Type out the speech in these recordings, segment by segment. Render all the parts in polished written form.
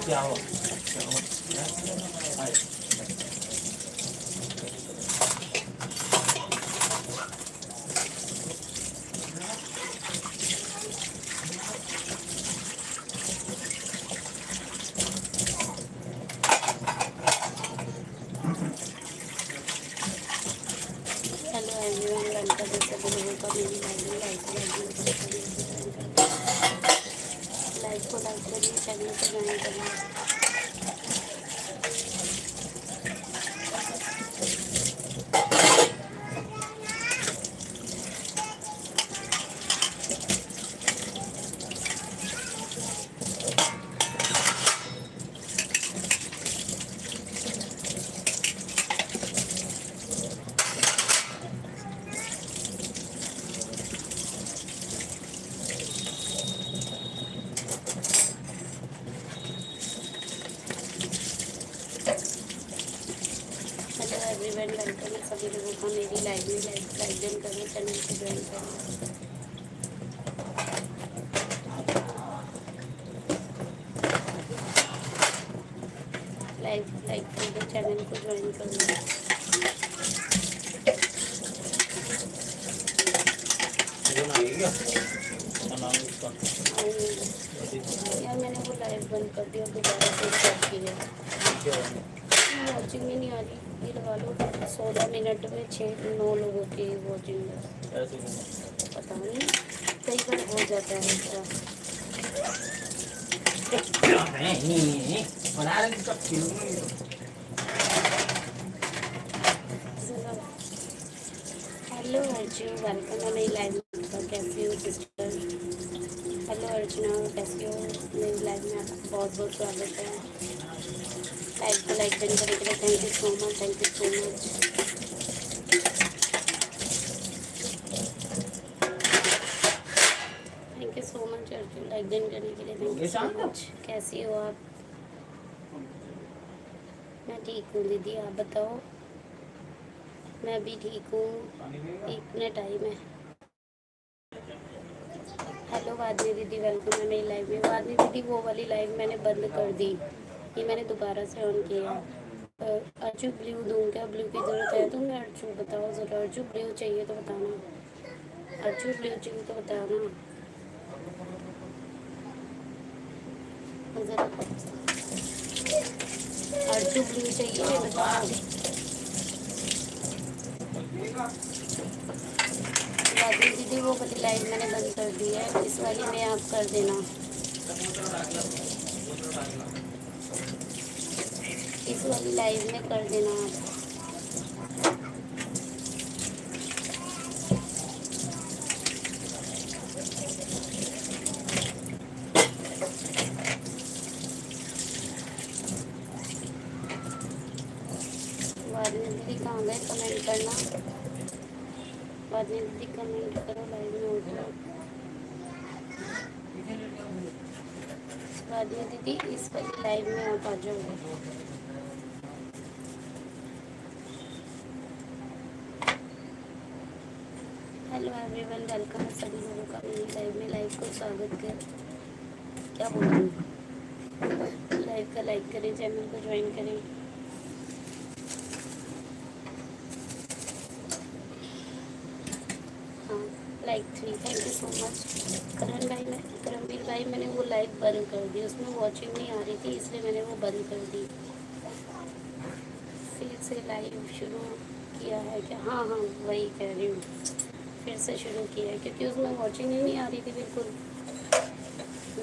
क्या हो क्या हो हेलो एवरीवन, वेलकम है सभी लोगों का मेरी लाइव में। लाइक को लाइक करिए, चैनल को ज्वाइन करिए। हेलो एवरीवन, वेलकम है सभी लोगों का मेरी लाइव में। लाइक ज्वाइन करें, चैनल को ज्वाइन करें। लाइक कर दो, चैनल को ज्वाइन कर लो। यार मैंने वो लाइव बंद कर दिया, दोबारा से स्टार्ट किया। वॉचिंग ही नहीं आ रही। ये लगा लो 16 मिनट में 6-9 लोगों की वॉचिंग है। पता नहीं, कई बार हो जाता है ऐसा। हेलो अर्जुन, वेलकम है मेरी लाइव में। कैसी हो सिस्टर? हेलो अर्चना, कैसी हो? मेरी लाइव में आपका बहुत बहुत स्वागत है। लाइव को लाइक करने के लिए thank you so much, thank you so much. Thank you so much Arjun, like then करने के लिए थैंक यू सो मच। कैसी हो आप? मैं ठीक हूँ दीदी, आप बताओ। मैं भी ठीक हूँ। एक मिनट टाइम है। हेलो वादनी दीदी, वेलकम है मेरी लाइव में। वादनी दीदी वो वाली लाइव मैंने बंद कर दी, ये मैंने दोबारा से ऑन किया। अर्जू ब्लू दूँ क्या? ब्लू की ज़रूरत है तो मैं अर्जू बताओ ज़रा। अर्जू ब्लू चाहिए तो बताना। अर्जू ब्लू चाहिए तो बताना ज़रा। अर्जू ब्लू चाहिए बताओ। वादनी दीदी वो वाली लाइव मैंने बंद कर दी है, इस वाली में आप कर देना। इस वाली लाइव में कर देना आप। वादनी दीदी कहाँ गए? कमेंट करना। वादनी दीदी कमेंट करो, लाइव में होते। वादनी दीदी इस वाली लाइव में आप आ जाओ। हेलो एवरीवन, वेलकम है सभी लोगों का मेरी लाइव में। लाइव को स्वागत कर, क्या बोल रही हूँ। लाइव का लाइक करें, चैनल को ज्वाइन करें। हाँ, like 3, thank you so much. Karamveer भाई मैंने वो लाइव बंद कर दी, उसमें वॉचिंग नहीं आ रही थी इसलिए मैंने वो बंद कर दी। फिर से लाइव शुरू किया है क्या? हाँ हाँ, वही कह रही हूँ, फिर से शुरू किया है क्योंकि उसमें वॉचिंग ही नहीं आ रही थी बिल्कुल।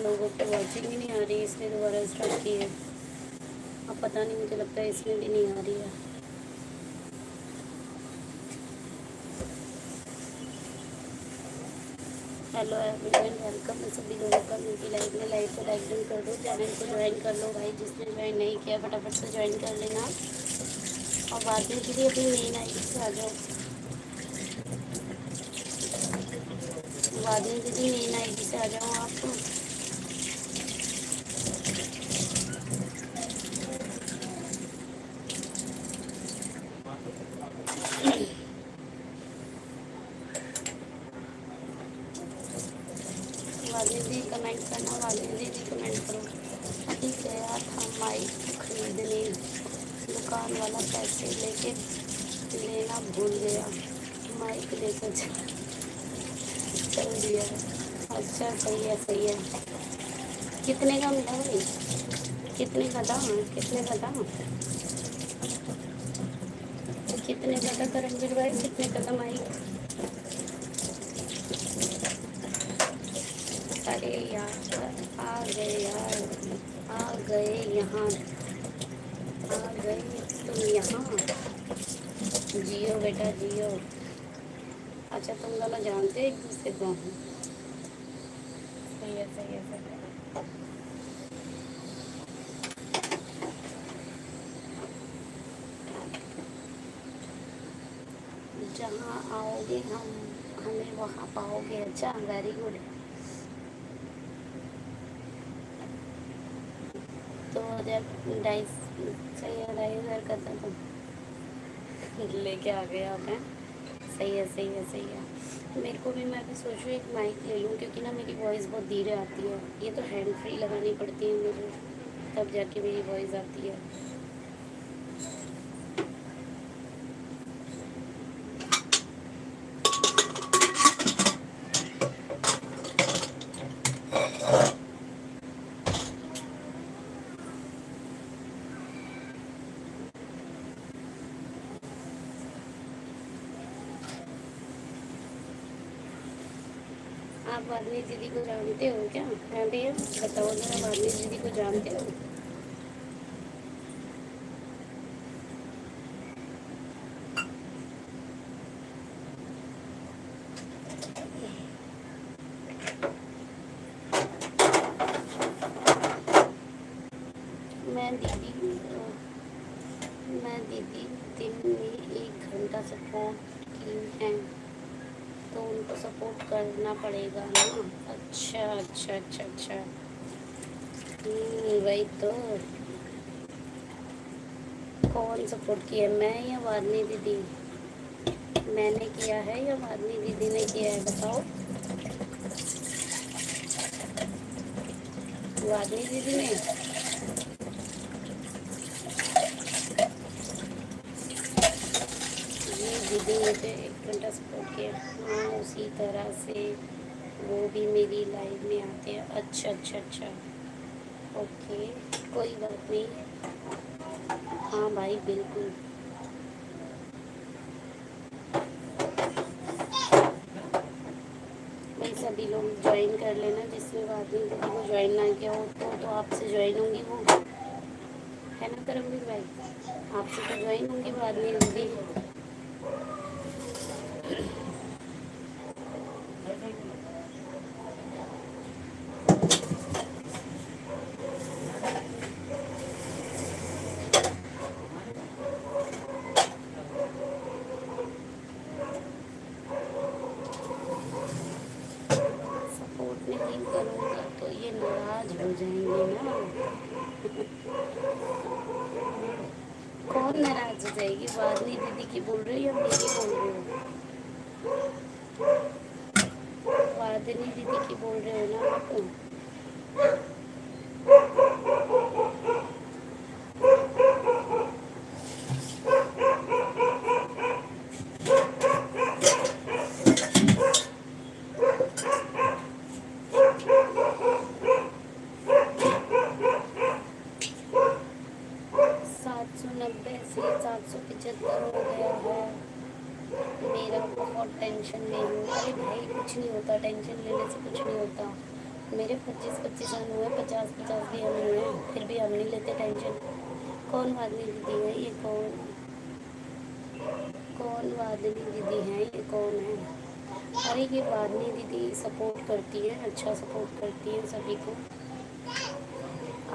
लोगों को वॉचिंग ही नहीं आ रही, इसलिए दोबारा स्टार्ट की है। अब पता नहीं, मुझे लगता है इसमें भी नहीं आ रही है। हेलो एवरीवन, वेलकम है सभी लोगों का मेरी लाइव में। लाइव को लाइक डन कर दो, चैनल को ज्वाइन कर लो भाई। जिसने ज्वाइन नहीं किया फटाफट से ज्वाइन कर लेना। और बाद में के लिए अपनी मेन आईडी से आ जाओ। वादनी दीदी मेन आईडी से आ जाओ आप। वादनी दीदी कमेंट करना, वादनी दीदी कमेंट करो। अभी गया था माइक खरीदने, दुकान वाला पैसे लेके लेना भूल गया, माइक लेकर चल दिया। अच्छा सही है सही है। कितने का मिला भाई? कितने का था? कितने का था? कितने का था करमवीर भाई? कितने का था माइक? अरे यार आ गए यार, आ गए यहाँ, आ गए तुम यहाँ। जियो बेटा जियो। अच्छा तुम दोनों जानते हो एक दूसरे को? सही है सही है सही है। जहाँ आओगे हम हमें वहाँ पाओगे। अच्छा वेरी गुड। 2000 सही है, 2500 का था तो लेके आ गए आप हैं। सही है सही है सही है। मेरे को भी, मैं भी सोच रही हूँ एक माइक ले लूँ, क्योंकि ना मेरी वॉइस बहुत धीरे आती है। ये तो हैंड फ्री लगानी पड़ती है मुझे, तब जाके मेरी वॉइस आती है। आप वादनी दीदी को जानते हो क्या? हाँ भैया बताओ जरा, वादनी दीदी को जानते हो? मैं दीदी मैं दीदी दिन में 1 घंटा सपोर्ट की है, तो उनको सपोर्ट करना पड़ेगा ना। अच्छा अच्छा अच्छा अच्छा। वही तो। कौन सपोर्ट किया, मैं या वादनी दीदी? मैंने किया है या वादनी दीदी ने किया है, बताओ। वादनी दीदी ने। ये दीदी ने तो 1 घंटा सपोर्ट किया। हाँ उसी तरह से वो भी मेरी लाइफ में आते हैं। अच्छा अच्छा अच्छा। ओके कोई बात नहीं। हाँ भाई बिल्कुल। भाई सभी लोग ज्वाइन कर लेना, जिसमें वादनी दीदी को ज्वाइन ना किया हो तो आपसे ज्वाइन होंगी वो, है ना करमवीर भाई? आपसे तो ज्वाइन होंगी वादनी दीदी। सपोर्ट नहीं करूँगा तो ये नाराज हो जाएंगे ना। कौन नाराज हो जाएगी? वादनी दीदी की बोल रही हो या मेरी बोल रही हो? वादनी दीदी की बोल रहे हो ना आप? 790 से 775 हो गया है। मेरा बहुत टेंशन में हूँ। अरे भाई कुछ नहीं होता, टेंशन लेने से कुछ नहीं होता। मेरे 25-25 रन हुए, 50-50 भी हम हुए हैं, फिर भी हम नहीं लेते टेंशन। कौन वादनी दीदी है ये? कौन वादनी दीदी है ये? कौन है? अरे ये वादनी दीदी सपोर्ट करती है, अच्छा सपोर्ट करती है सभी को।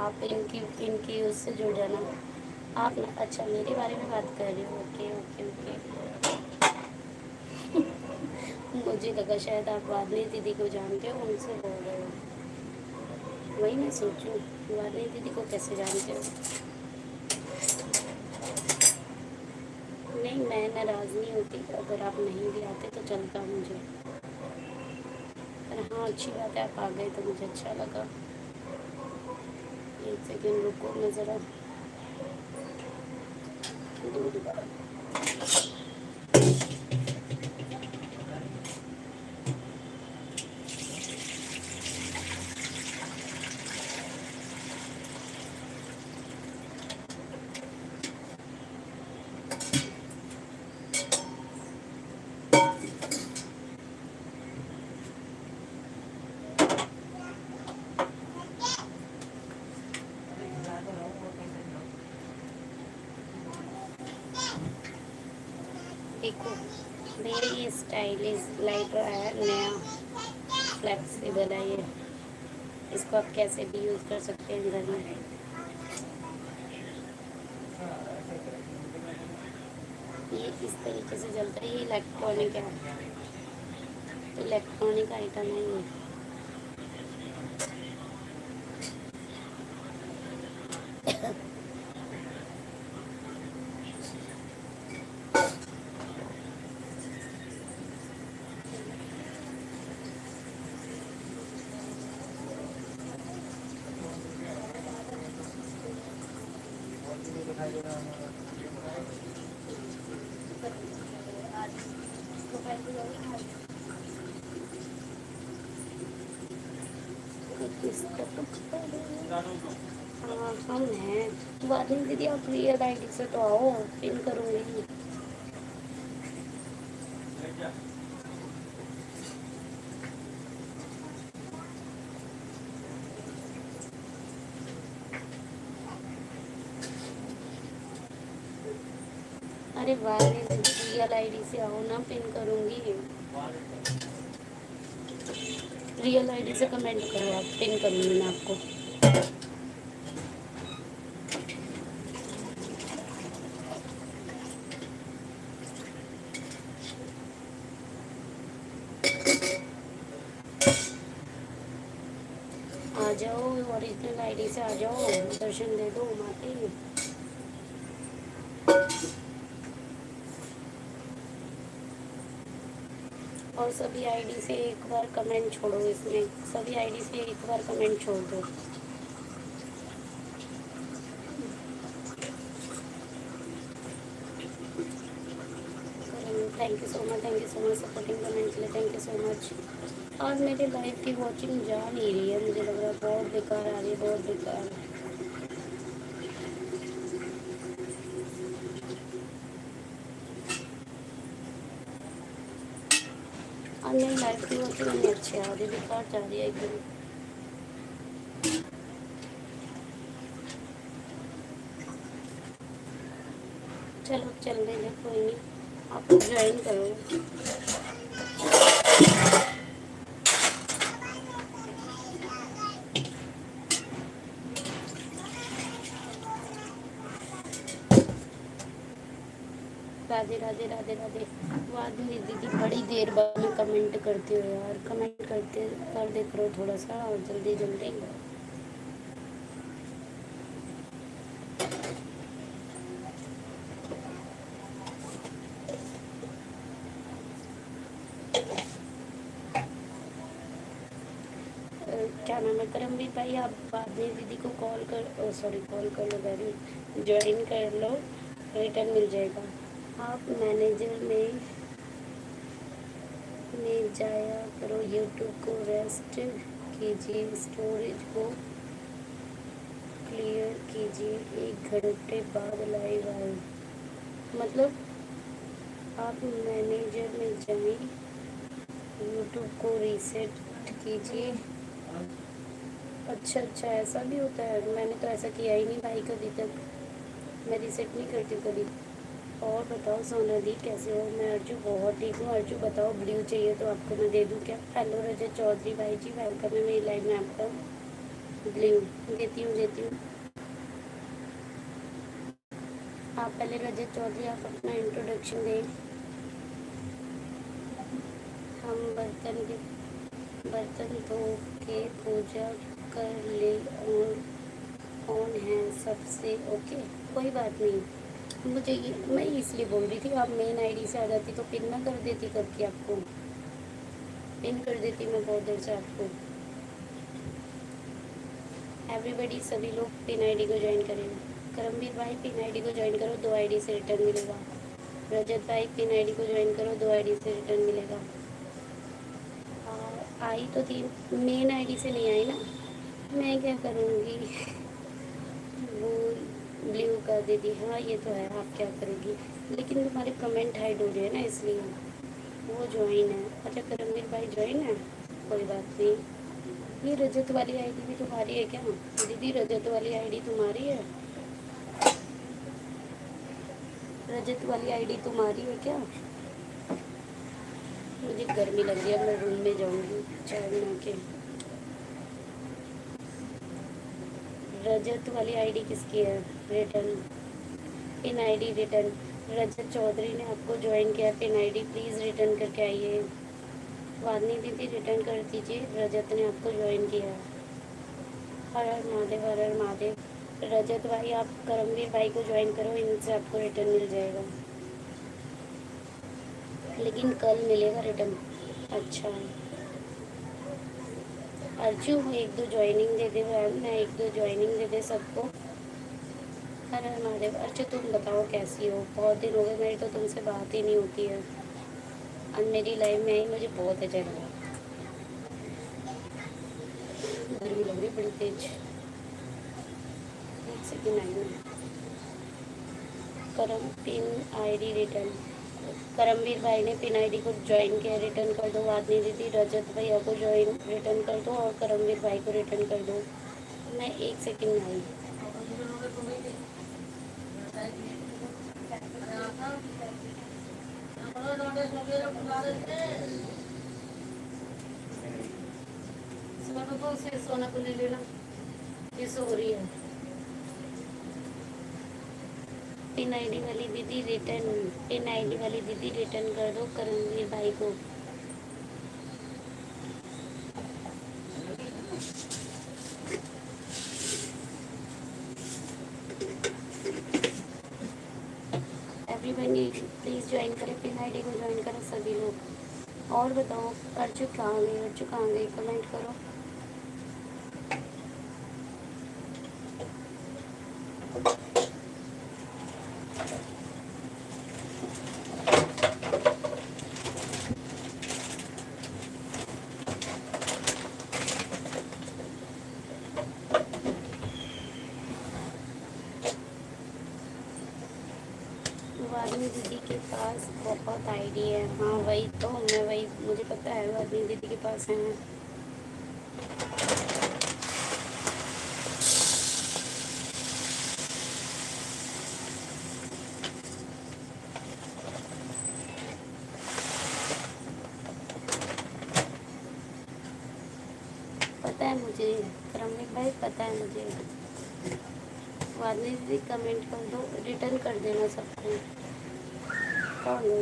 आप इनकी इनकी उससे जुड़ जाना। आप अच्छा मेरे बारे में बात कर रहे हो? Okay okay okay. मुझे लगा शायद आप वादनी दीदी को जानते हो, उनसे बोल रहे हो। वही मैं सोचूं, वादनी दीदी को कैसे जानते हो? नहीं मैं नाराज़ नहीं होती, अगर आप नहीं भी आते तो चलता मुझे। पर हाँ अच्छी बात है आप आ गए तो मुझे अच्छा लगा। एक सेकेंड रुको, मैं ज़रा दूध देखो भैया, ये स्टाइलिश लाइटर है, नया फ्लेक्सिबल है ये। इसको आप कैसे भी यूज़ कर सकते हैं घर में। ये इस तरीके से जलता है, ये इलेक्ट्रॉनिक है, इलेक्ट्रॉनिक आइटम है ये। हाँ हम हैं, बात नहीं दीदी, आप रियल आईडी से तो आओ, पिन करूँगी। अरे वाह, रियल आईडी से आओ ना, पिन करूँगी। रियल आईडी से कमेंट करो आप, पिन करूँगी मैं आपको। आ जाओ, ओरिजिनल आईडी से आ जाओ, दर्शन दे दो माते। और सभी आईडी से एक बार कमेंट छोड़ो, इसमें सभी आईडी से एक बार कमेंट छोड़ दो। Thank you so much supporting comment के लिए, थैंक यू सो मच। आज मेरे लाइव की वॉचिंग जा नहीं रही है, मुझे लग रहा है बहुत बेकार आ रही है, बहुत बेकार। आज मेरी लाइव की वॉचिंग नहीं अच्छी आ रही, बेकार जा रही है एकदम। चलो चल रहे हैं, कोई नहीं, आप ज्वाइन करो। राधे राधे राधे राधे। वो आदमी दीदी बड़ी देर बाद में कमेंट करते हो यार, कमेंट करते कर दे करो थोड़ा सा, और जल्दी जल्दी। क्या नाम है, करमवीर भाई, आप बाद में दीदी को कॉल कर, सॉरी कॉल कर लो, बैरी ज्वाइन कर लो, रिटर्न मिल जाएगा। आप मैनेजर में जाया करो, यूट्यूब को रेस्ट कीजिए, स्टोरेज को क्लियर कीजिए, 1 घंटे बाद लाइव आए। मतलब आप मैनेजर में जाएं, यूट्यूब को रीसेट कीजिए। अच्छा अच्छा, ऐसा भी होता है, मैंने तो ऐसा किया ही नहीं भाई कभी तक, मैं रीसेट नहीं करती कभी। और बताओ सोना दी कैसे हो? मैं अर्जू बहुत ठीक हूँ। अर्जू बताओ, ब्लू चाहिए तो आपको मैं दे दूँ क्या? हेलो रजत चौधरी भाई जी, वेलकम है मेरी लाइव में आपका। ब्लू देती हूँ देती हूँ। आप पहले रजत चौधरी आप अपना इंट्रोडक्शन दें। हम बर्तन धो के पूजा कर ले, और कौन है सबसे ओके, कोई बात नहीं। मुझे ये मैं इसलिए बोल रही थी, आप मेन आईडी से आ जाती तो पिन ना कर देती करके, आपको पिन कर देती मैं बहुत देर से आपको। एवरीबडी सभी लोग पिन आईडी को ज्वाइन करें। करमवीर भाई पिन आईडी को ज्वाइन करो, 2 आईडी से रिटर्न मिलेगा। रजत भाई पिन आईडी को ज्वाइन करो, 2 आईडी से रिटर्न मिलेगा। आई तो थी, मेन आईडी से नहीं आई ना, मैं क्या करूँगी। वो ब्लू कर देती, हाँ ये तो है, आप क्या करोगी। लेकिन तुम्हारे कमेंट हाइड हो रहे हैं ना, इसलिए वो ज्वाइन है। अच्छा करमवीर भाई ज्वाइन है, कोई बात नहीं। ये रजत वाली आईडी भी तुम्हारी है क्या दीदी? रजत वाली आईडी तुम्हारी है? रजत वाली आईडी तुम्हारी है क्या? मुझे गर्मी लग रही है, मैं रूम में जाऊंगी चाय बना के। रजत वाली आईडी किसकी है? Return pin ID return. Rajat Chaudhary ने आपको ज्वाइन किया, पिन आईडी प्लीज़ रिटर्न करके आइए। वादनी दीदी रिटर्न कर दीजिए, रजत ने आपको ज्वाइन किया। हर हर महादेव, हर हर महादेव। रजत भाई आप करमवीर भाई को ज्वाइन करो, इनसे आपको रिटर्न मिल जाएगा, लेकिन कल मिलेगा रिटर्न। अच्छा अर्जू, 1-2 ज्वाइनिंग दे दे मैम, मैं 1-2 ज्वाइनिंग दे दे सबको। हर हर महादेव। अर्जू तुम बताओ कैसी हो? बहुत दिन हो गए, मेरी तो तुमसे बात ही नहीं होती है। अब मेरी लाइफ में आई, मुझे बहुत अच्छा लगा। गर्मी लग रही बड़ी तेज। एक सेकेंड आई में। करम पिन आईडी रिटर्न। करमवीर भाई ने पिन आईडी को ज्वाइन किया, रिटर्न कर दो। वादनी दीदी रजत भैया को ज्वाइन रिटर्न कर दो और करमवीर भाई को रिटर्न कर दो। मैं 1 सेकेंड में आई। सोना को ले लेना, ये सो रही है। पिन आईडी वाली दीदी रिटर्न, पिन आईडी वाली दीदी रिटर्न कर दो करमवीर भाई को। एवरीबडी प्लीज़ ज्वाइन करें, पिन आईडी को ज्वाइन करें सभी लोग। और बताओ अर्जू कहाँ गई? अर्जू कहाँ गई? कमेंट करो। वादनी दीदी के पास बहुत आईडी है। हाँ वही तो, मैं वही, मुझे पता है वादनी दीदी के पास है। पता है मुझे करमवीर भाई, पता है मुझे। वादनी दीदी कमेंट कर दो, रिटर्न कर देना सबको। कौन है?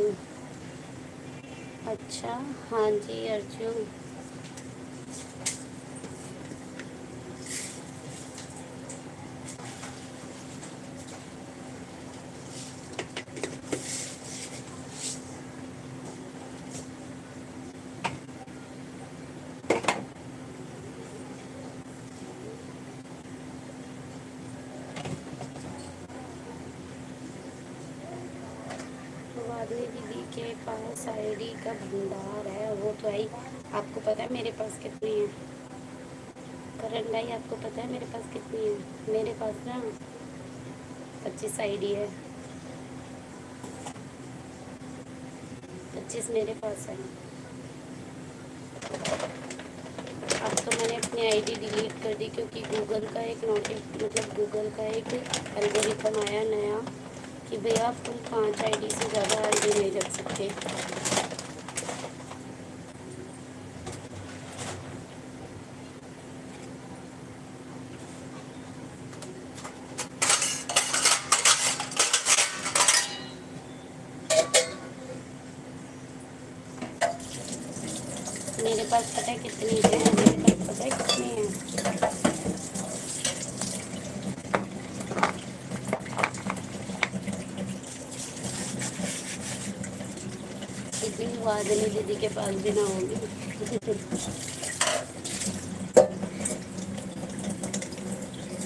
अच्छा हाँ जी अर्जुन। वादनी दीदी के पास आईडी का भंडार है, वो तो आई। आपको पता है मेरे पास कितनी है? करण भाई आपको पता है मेरे पास कितनी है? मेरे पास ना 25 आईडी है। 25 मेरे पास है। अब तो मैंने अपनी आईडी डिलीट कर दी, क्योंकि गूगल का एक मतलब गूगल का एक एल्गोरिथम आया नया कि भैया तुम 5 आईडी से ज़्यादा आईडी नहीं रख सकते। मेरे पास पता है कितनी है, मेरे पास पता है कितनी है। इतनी वादनी दीदी के पास भी ना होगी।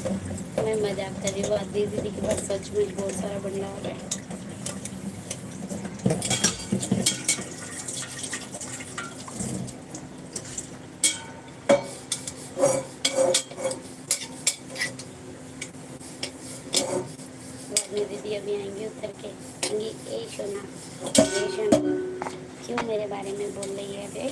मैं मजाक कर रही हूँ, आदि दीदी के पास सच में बहुत सारा भंडार है। आदि दीदी अभी आएंगी उतर के, आएंगी ए सोना, ए सोना क्यों मेरे बारे में बोल रही है बे?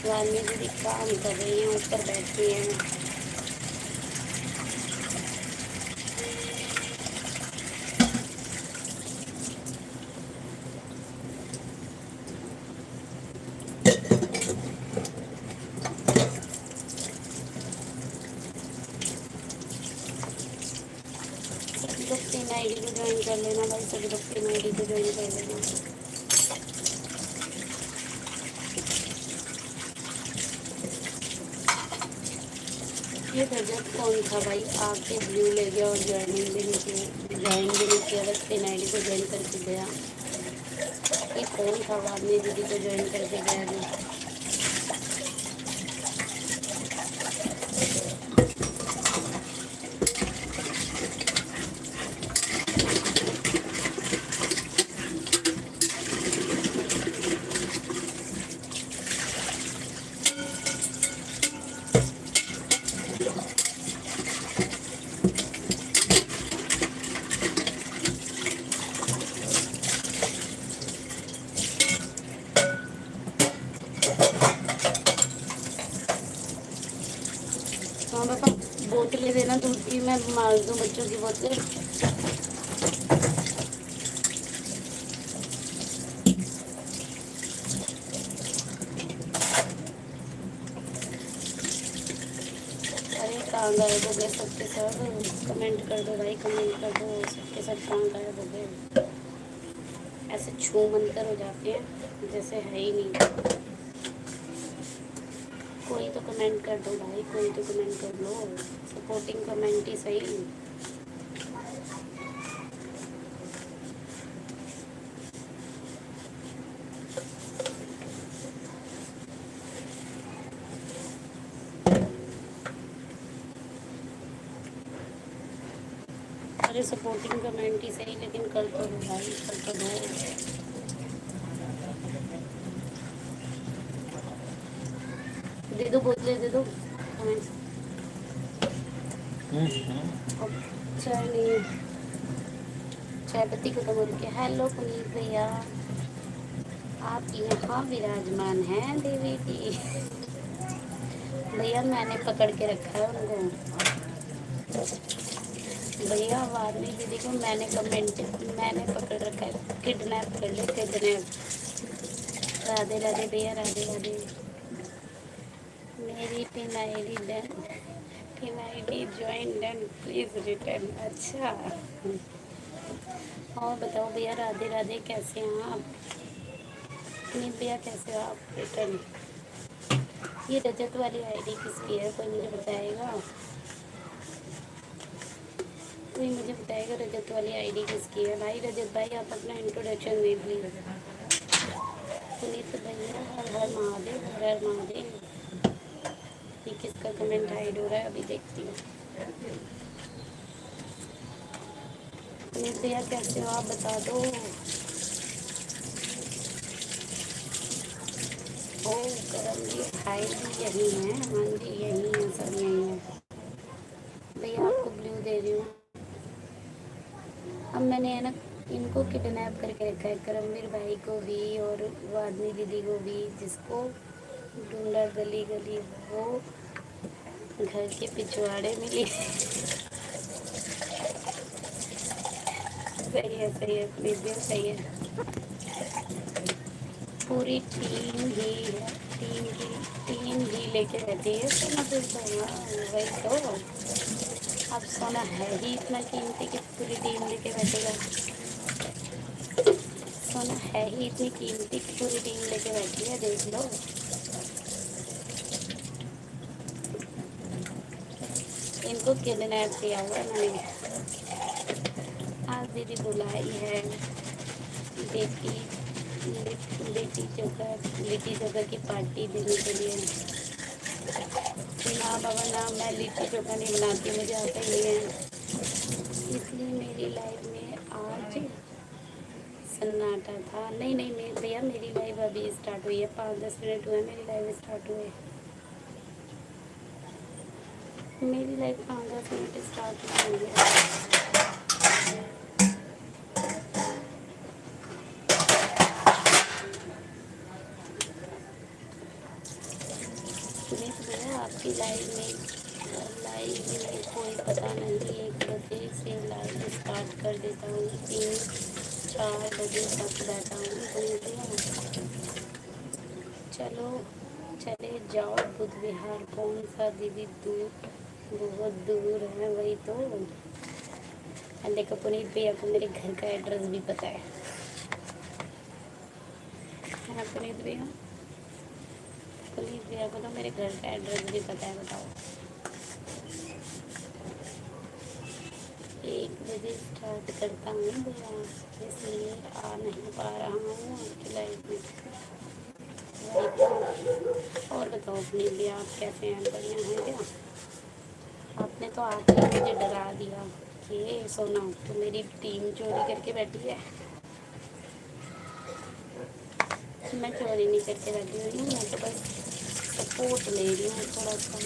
वाली दीदी काम कर रही हैं, ऊपर बैठी हैं। सभी लोग 3 आईडी को ज्वाइन कर लेना भाई, सभी लोग 3 आईडी को ज्वाइन कर लेना। ये रजत कौन था भाई, आके ब्लू ले गया और ज्वाइनिंग भी नहीं किया, ज्वाइन भी नहीं किया, बस 3 आईडी को ज्वाइन करके गया। ये कौन था वादनी दीदी को ज्वाइन करके गया अभी? हाँ पापा, बोतलें देना दूध की, मैं मार दूँ बच्चों की बोतलें। अरे कहाँ गायब हो गए सबके सब? कमेंट कर दो भाई, कमेंट कर दो, सबके सब कहाँ गायब हो गए? ऐसे छू मंतर हो जाते हैं जैसे है ही नहीं। कोई तो कमेंट कर दो भाई, कोई तो कमेंट कर लो, सपोर्टिंग कमेंट ही सही। अरे सपोर्टिंग कमेंट ही सही, लेकिन कर तो दो भाई, कर तो दो। दे दो बोतलें, दे दो कमेंट्स। चाय नहीं, चाय पत्ती खत्म हो रही है। हेलो पुनीत भैया, आप यहाँ विराजमान हैं देवी जी। भैया मैंने पकड़ के रखा है उनको। भैया वारनी दीदी को मैंने पकड़ रखा है, किडनैप कर ले, किडनैप। राधे राधे भैया, राधे राधे। मेरी pin ID done, pin ID join done, please return. अच्छा और बताओ भैया, राधे राधे, कैसे हैं आप? पुनीत भैया कैसे हो आप? रिटर्न। ये रजत वाली आईडी किसकी है, कोई मुझे बताएगा? कोई मुझे बताएगा रजत वाली आईडी किसकी है? भाई रजत भाई, आप अपना इंट्रोडक्शन दे प्लीज। पुनीत भैया हर हर महादेव, हर हर महादेव। ये किसका कमेंट हाइड हो रहा है, अभी देखती हूँ। पुनीत भैया कैसे हो आप, बता दो। ओ करम जी, हाइड भी यही है। हाँ जी यही है, सब यही है। भैया आपको ब्लू दे रही हूँ। अब मैंने है ना इनको किडनैप करके रखा है, करमवीर भाई को भी और वादनी दीदी को भी, जिसको ढूंढा गली गली वो घर के पिछवाड़े मिली। सही है प्लीज, सही है। पूरी टीम ही है, टीम ही लेके रहती है सोना, फिर तो वही तो। अब सोना है ही इतना कीमती कि पूरी टीम लेके बैठेगा। सोना है ही इतनी कीमती कि पूरी टीम लेके बैठी है, देख लो। इनको किडनैप किया हुआ मैंने। आज दीदी बुलाई है बेटी, लिट्टी चोखा की पार्टी देने के लिए। ना बाबा ना, मैं लिट्टी चोखा नहीं बनाती, मुझे आता ही नहीं है। इसलिए मेरी लाइफ में आज सन्नाटा था। नहीं नहीं नहीं भैया, मेरी लाइव अभी स्टार्ट हुई है, 5-10 मिनट हुए मेरी लाइव स्टार्ट हुए। मेरी लाइफ 5-10 मिनट स्टार्ट हुई है। सुनीत भैया आपकी लाइव में कोई पता नहीं, 1 बजे से लाइव स्टार्ट कर देता हूँ, 3-4 बजे तक बैठा हूँ। सुनीत भैया चलो चले जाओ बुद्ध विहार। कौन सा दीदी? दूर, बहुत दूर है। वही तो। देखो पुनीत भैया को मेरे घर का एड्रेस भी पता है ना पुनीत भैया? पुनीत भैया को तो मेरे घर का एड्रेस भी पता है। बताओ, 1 बजे स्टार्ट करता हूँ भैया, इसलिए आ नहीं पा रहा हूँ आपकी लाइफ में। वही तो। और बताओ पुनीत भैया, आप कैसे हैं? बढ़िया हैं क्या? आपने तो आके ही मुझे डरा दिया कि सोना तो मेरी टीम चोरी करके बैठी है। मैं चोरी नहीं करके बैठी हुई हूँ, मैं तो बस सपोर्ट ले रही हूँ थोड़ा सा।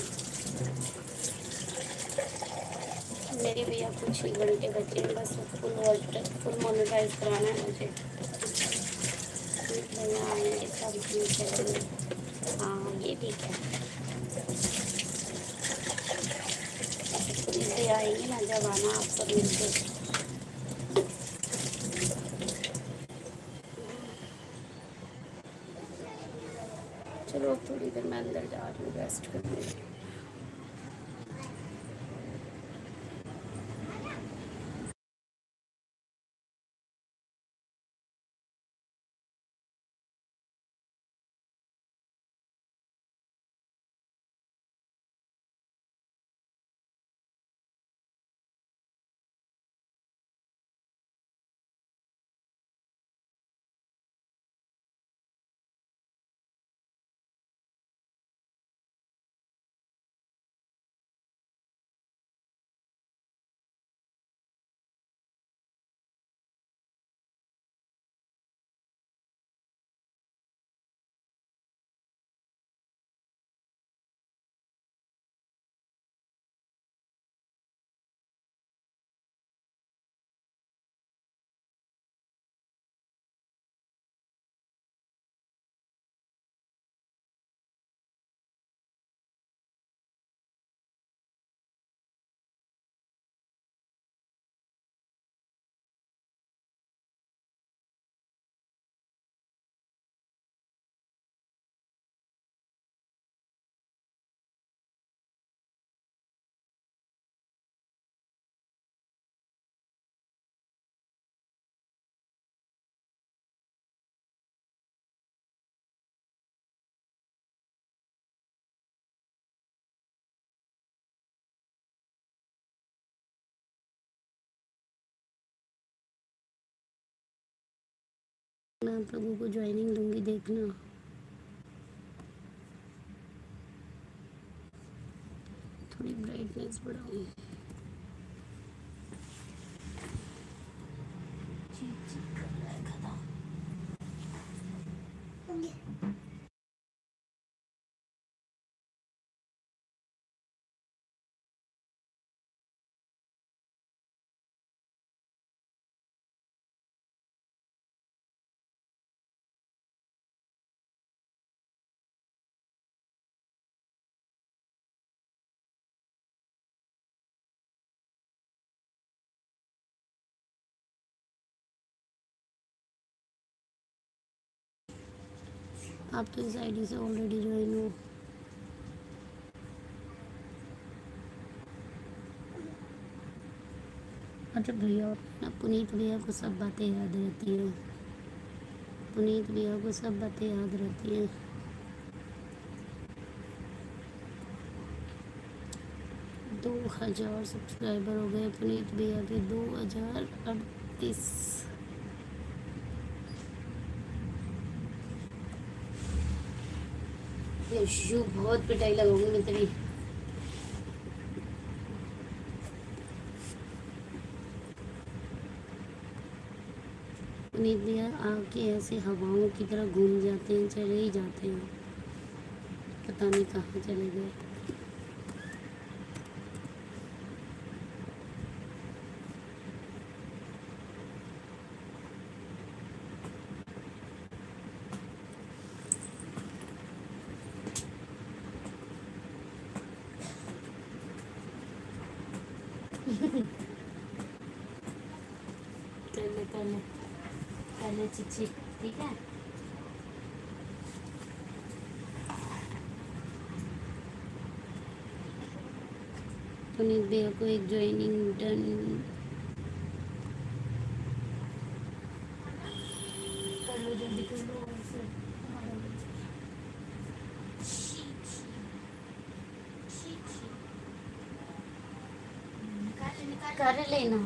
मेरे भैया कुछ ही घंटे बचे हैं, बस फुल मोनेटाइज कराना है मुझे। भैया आएंगे सब ठीक है। हाँ ये ठीक है, पुलिस भैया आएंगे ना, जब आना आप सब मिलकर। चलो थोड़ी देर मैं अंदर जा रही हूँ रेस्ट करने। मैं आप लोगों को ज्वाइनिंग दूंगी, देखना। थोड़ी ब्राइटनेस बढ़ाऊँ। आप तो इस आईडी से ऑलरेडी ज्वाइन हो। अच्छा भैया, ना पुनीत भैया को सब बातें याद रहती हैं। पुनीत भैया को सब बातें याद रहती हैं। 2000 सब्सक्राइबर हो गए पुनीत भैया के। 2038। यशु बहुत पिटाई लगाऊंगी मैं तेरी। पुनीत भैया आके ऐसे हवाओं की तरह घूम जाते हैं, चले ही जाते हैं, पता नहीं कहाँ चले गए। पहले चिच्ची, ठीक है। पुनीत भैया को एक ज्वाइनिंग डन। कर लो जल्दी कर लो ऐसे। कर लेना।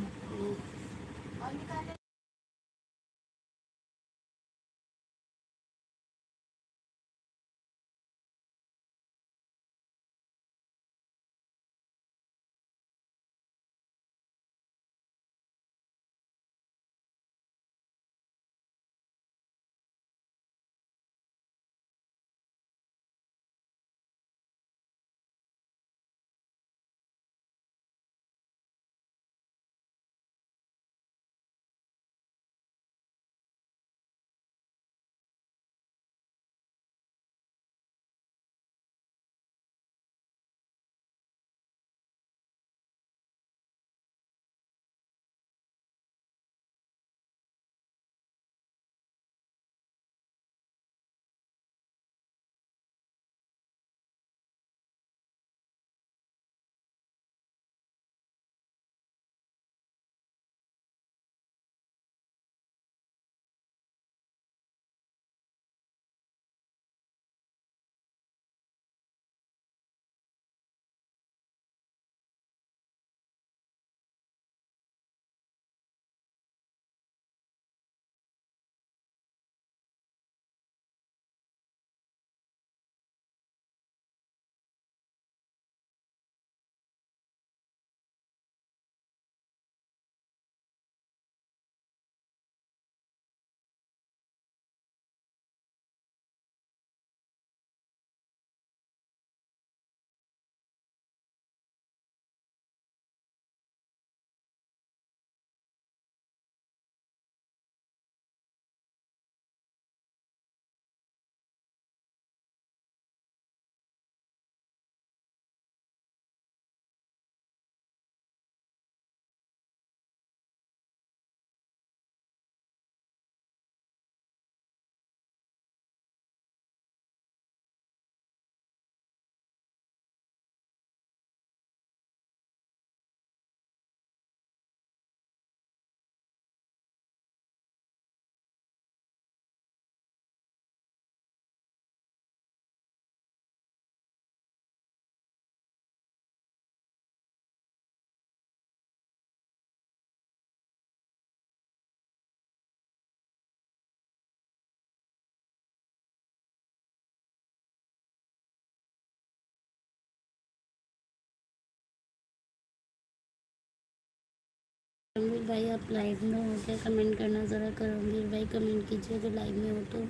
रणवीर भाई आप लाइव में हो क्या? कमेंट करना ज़रा। करमवीर भाई कमेंट कीजिए अगर लाइव में हो तो।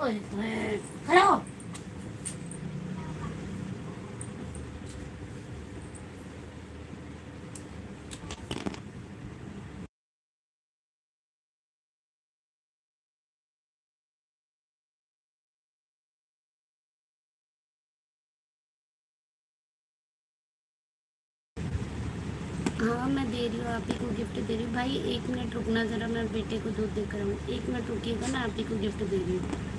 ओए हेलो। हाँ मैं दे रही हूँ, आप ही को गिफ्ट दे रही हूँ। भाई 1 मिनट रुकना ज़रा, मैं बेटे को दूध देकर आऊँ। 1 मिनट रुकिएगा, मैं आप ही को गिफ्ट दे रही हूँ।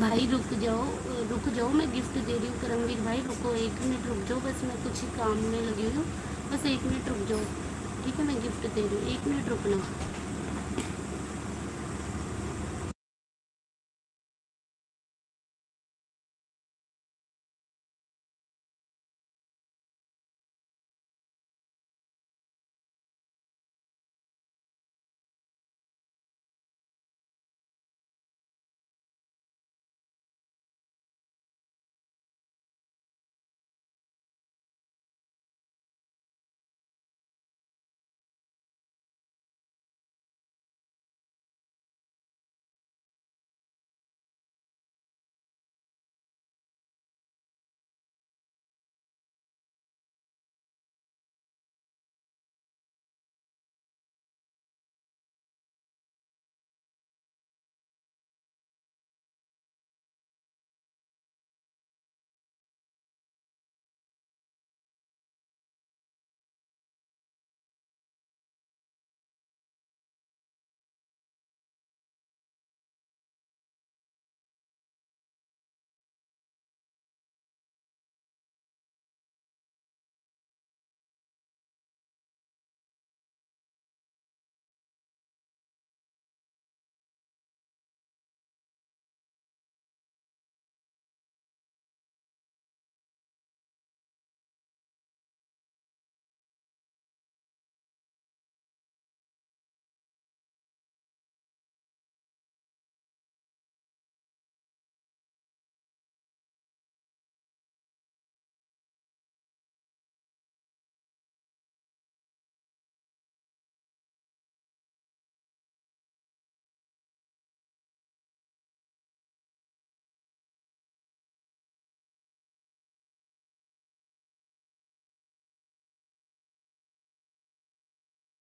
भाई रुक जाओ, मैं गिफ्ट दे रही हूँ। करमवीर भाई रुको, 1 मिनट रुक जाओ, बस मैं कुछ ही काम में लगी हुई हूँ, बस 1 मिनट रुक जाओ, ठीक है? मैं गिफ्ट दे रही हूँ, 1 मिनट रुकना।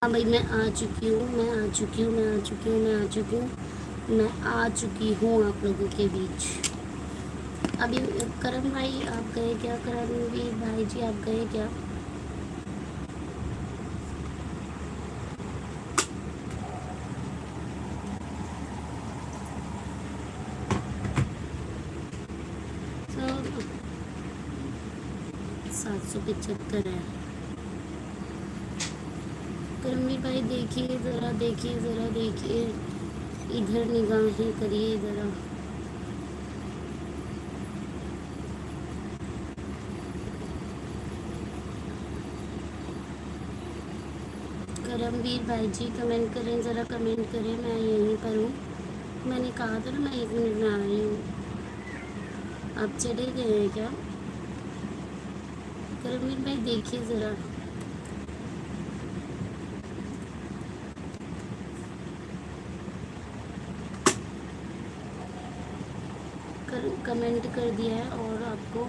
हाँ भाई, मैं आ चुकी हूँ, मैं आ चुकी हूँ, मैं आ चुकी हूँ, मैं आ चुकी हूँ, मैं आ चुकी हूँ आप लोगों के बीच। अभी करम भाई आप गए क्या? करमवीर भाई जी आप गए क्या? तो 775 है। करमवीर भाई देखिए ज़रा, देखिए ज़रा, देखिए इधर निगाहें करिए ज़रा। करमवीर भाई जी कमेंट करें ज़रा, कमेंट करें, मैं यहीं पर हूँ। मैंने कहा था ना मैं 1 मिनट में आ रही हूँ। आप चले गए हैं क्या? करमवीर भाई देखिए ज़रा। कमेंट कर दिया है और आपको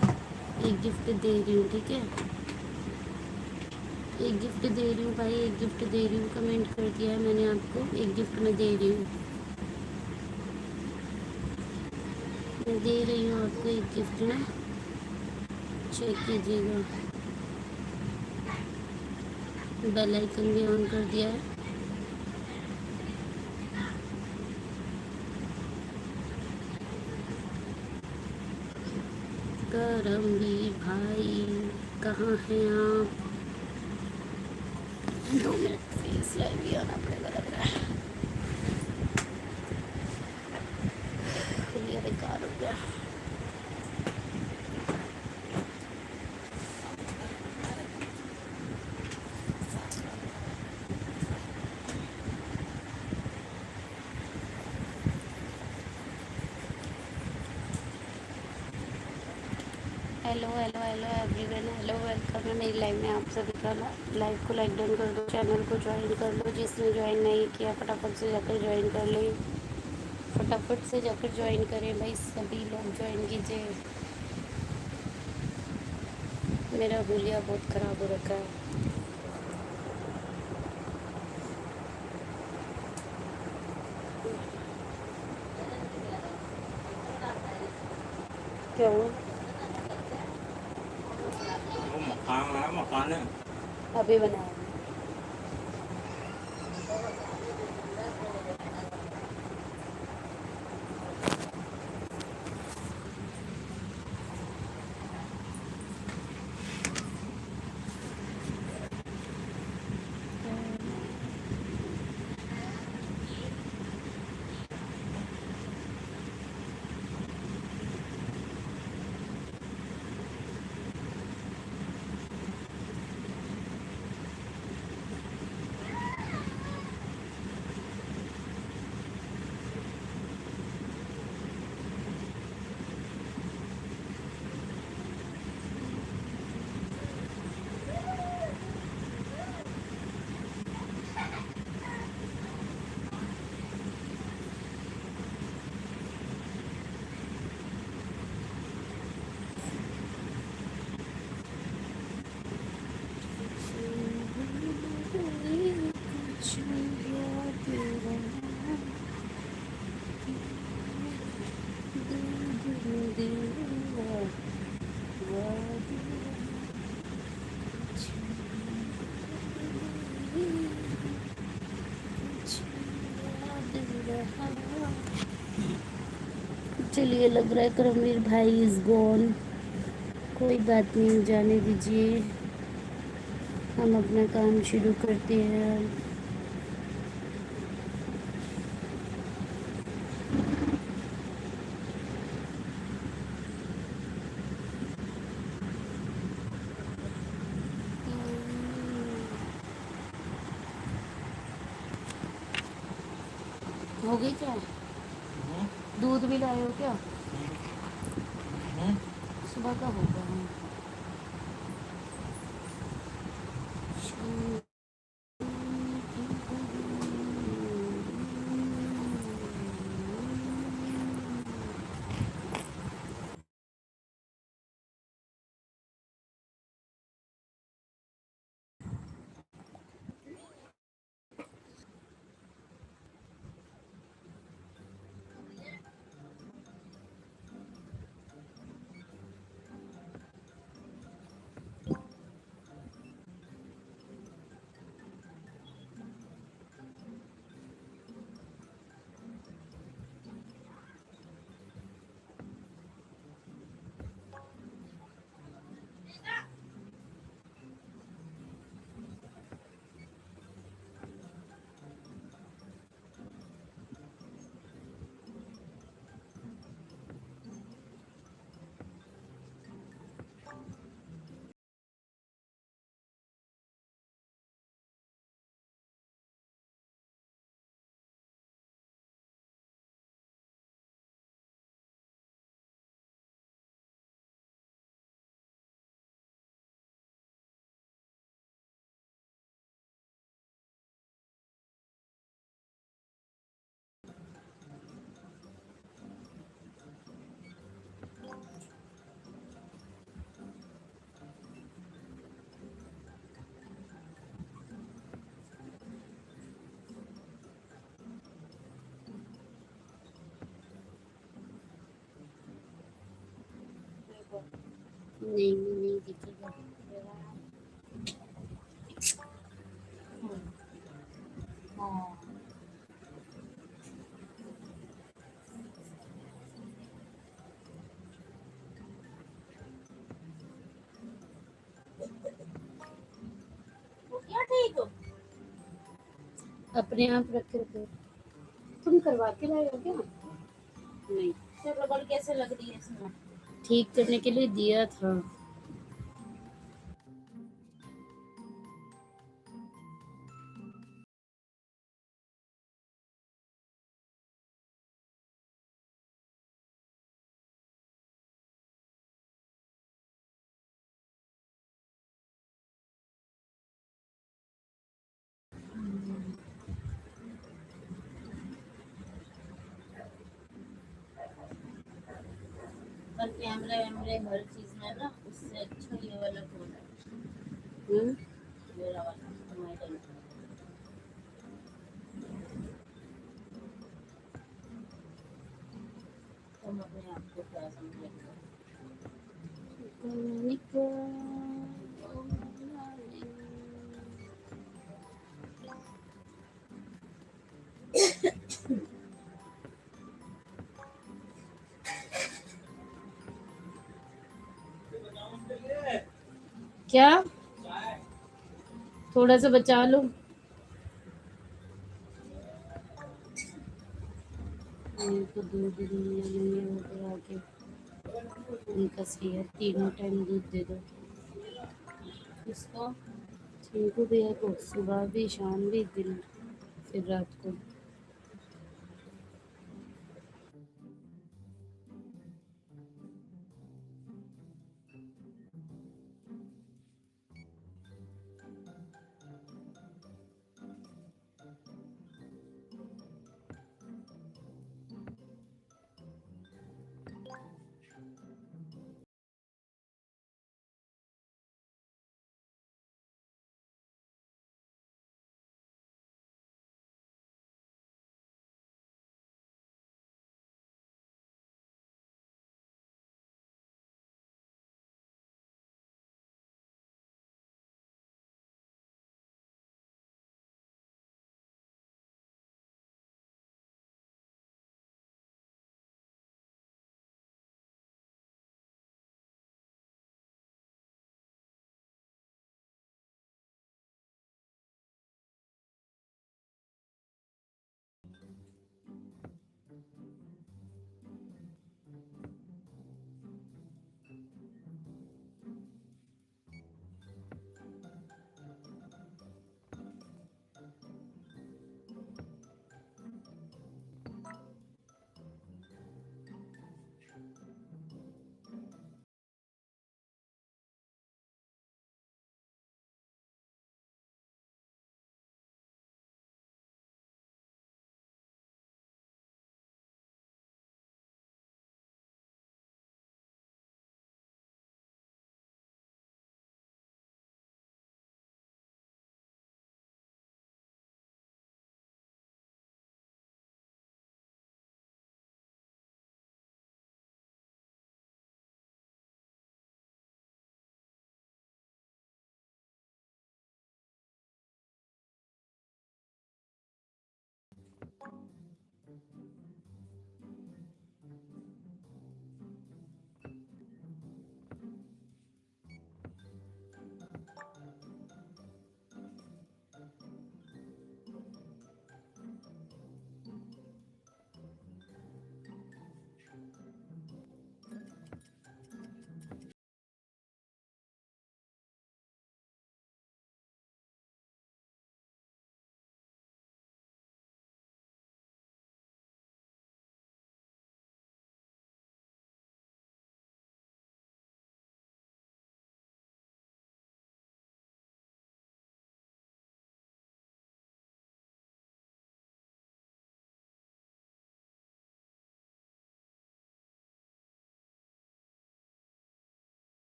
एक गिफ्ट दे रही हूँ, ठीक है? एक गिफ्ट दे रही हूँ भाई, एक गिफ्ट दे रही हूँ। कमेंट कर दिया है मैंने आपको, एक गिफ्ट मैं दे रही हूँ। मैं दे रही हूँ आपको एक गिफ्ट ना, चेक कीजिएगा। बेल आइकन भी ऑन कर दिया है। करमवीर भाई कहाँ हैं आप? 2 मिनट फेस लाइव भी आना पड़ेगा लग रहा है। ये बेकार हो गया। Hello hello hello everyone, hello welcome है मेरी लाइव में आप सभी का। लाइव को लाइक डन कर दो, चैनल को ज्वाइन कर लो। जिसने ज्वाइन नहीं किया फटाफट से जाकर ज्वाइन कर ले, फटाफट से जाकर ज्वाइन करें भाई, सभी लोग ज्वाइन कीजिए। मेरा हुलिया बहुत ख़राब हो रखा है। क्या हुआ? वो मकान है, मकान है अभी बनाया। रहा। चलिए, लग रहा है करमवीर भाई इज गॉन। कोई बात नहीं, जाने दीजिए, हम अपना काम शुरू करते हैं। हो गई क्या? दूध भी लाए हो क्या? सुबह का होगा। नहीं, नहीं दिखेगा। क्या ठीक हो? अपने आप रखे थे। तुम करवा के लाए हो क्या? नहीं, फिर रबड़ कैसे लग रही है इसमें? ठीक करने के लिए दिया था। पर कैमरे वैमरे हर चीज में ना उससे अच्छा ये वाला फोन है, हम्म, मेरा वाला मॉडल। तुम अपने आप को क्या समझेंगे? क्या? थोड़ा सा बचा लो। तो दूध नहीं हो गया आगे। उनका सही है, तीनों टाइम दूध दे दो। इसको चिंकू भैया को सुबह भी, शाम भी, दिन, फिर रात को।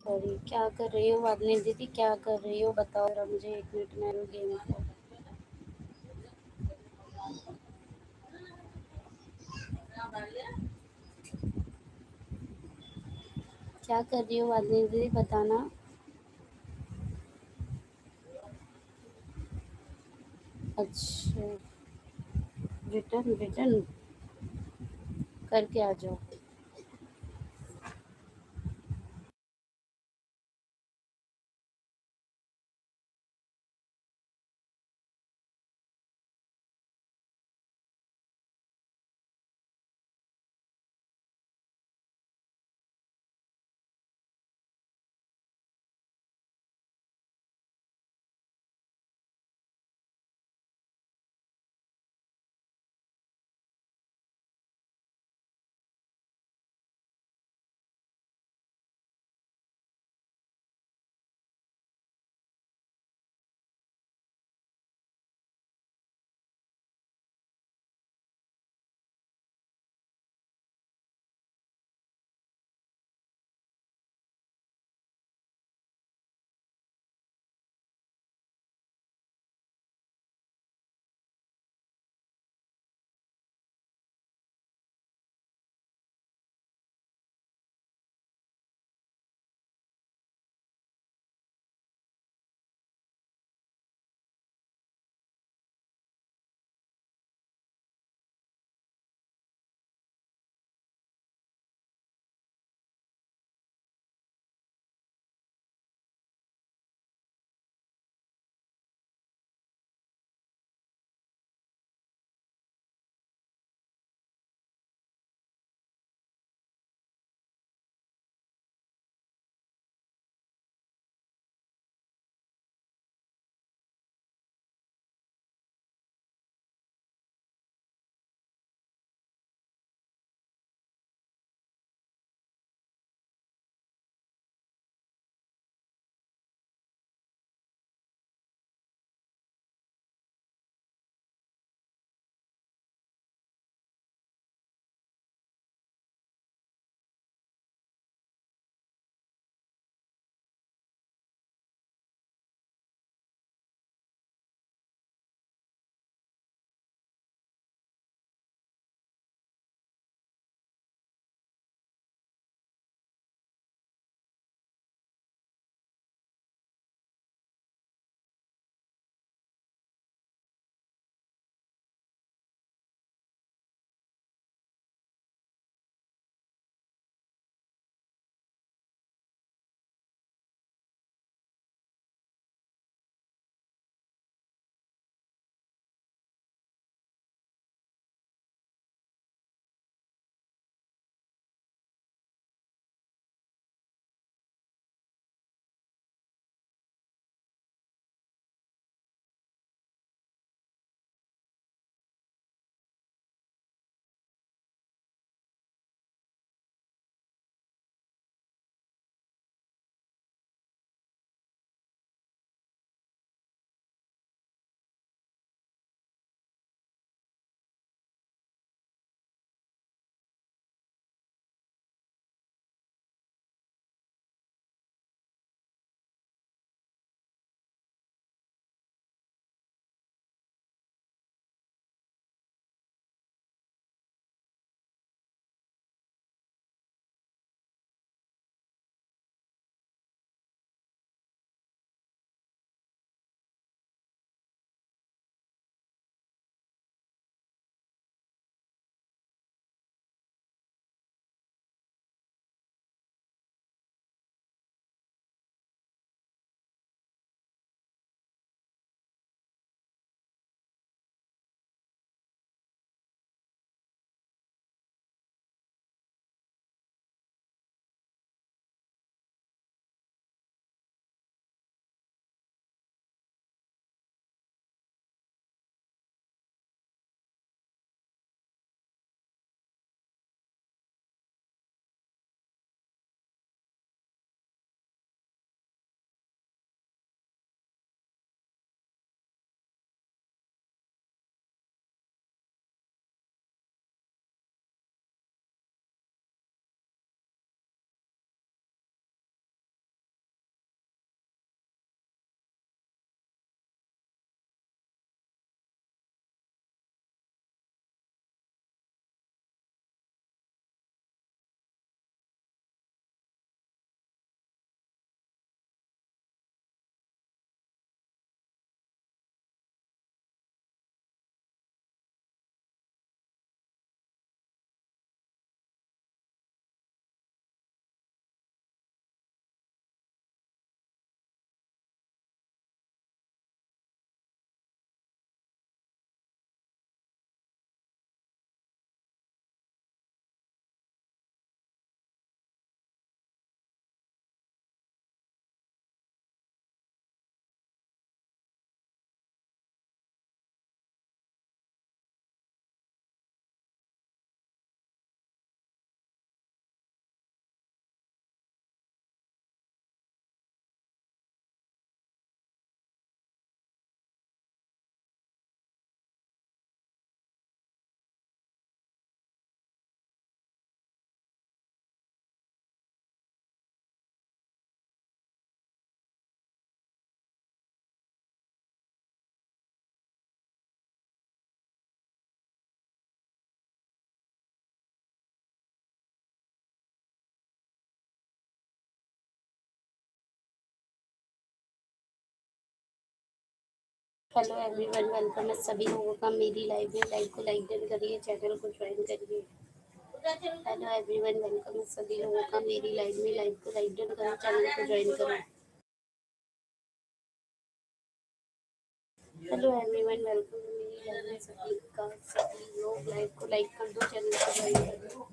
सॉरी, क्या कर रही हो वादनी दीदी, क्या कर रही हो बताओ जरा मुझे, 1 मिनट में गेम को। क्या कर रही हो वादनी दीदी बताना। अच्छा, रिटर्न रिटर्न करके आ जाओ। हेलो एवरीवन, वेलकम है सभी लोगों का मेरी लाइव में। लाइव को लाइक डन करिए, चैनल को ज्वाइन करिए। हेलो एवरीवन, वेलकम है सभी लोगों का मेरी लाइव में। लाइव को लाइक डन करो, चैनल को ज्वाइन करो। हेलो एवरीवन, वेलकम है मेरी लाइव में। सभी लोग लाइव को लाइक कर दो, चैनल को ज्वाइन कर दो।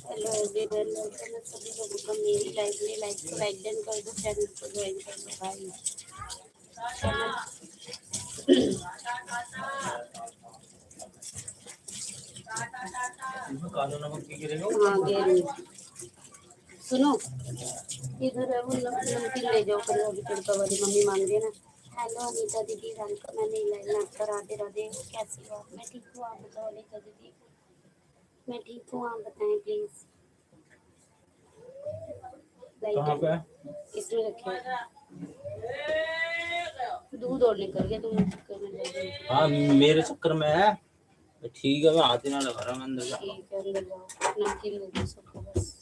हेलो एवरीवन, वेलकम है सभी लोगों का मेरी लाइव में। लाइव को लाइक डन कर दो, चैनल को ज्वाइन कर दो भाई। काला नमक की गिरेगा। हाँ गेरी, सुनो इधर है वो नमकीन ले जाओ, पंजाबी तड़का वाली मम्मी मांग रही है ना। हेलो अनीता दीदी, वेलकम है मेरी लाइव में आपका। राधे राधे, कैसी हो आप? मैं ठीक हूँ, आप बताओ अनीता दीदी। मैं ठीक हूँ, आप बताएं प्लीज। कहाँ पे? इसमें रखे दूध और निकल गया, तुम चक्कर में लग गए। हाँ मेरे चक्कर में है। ठीक है, मैं हाथ ही ना लगा रहा, मैं अंदर जा। ठीक है, अंदर जाओ, नमकीन ले दो सबको बस।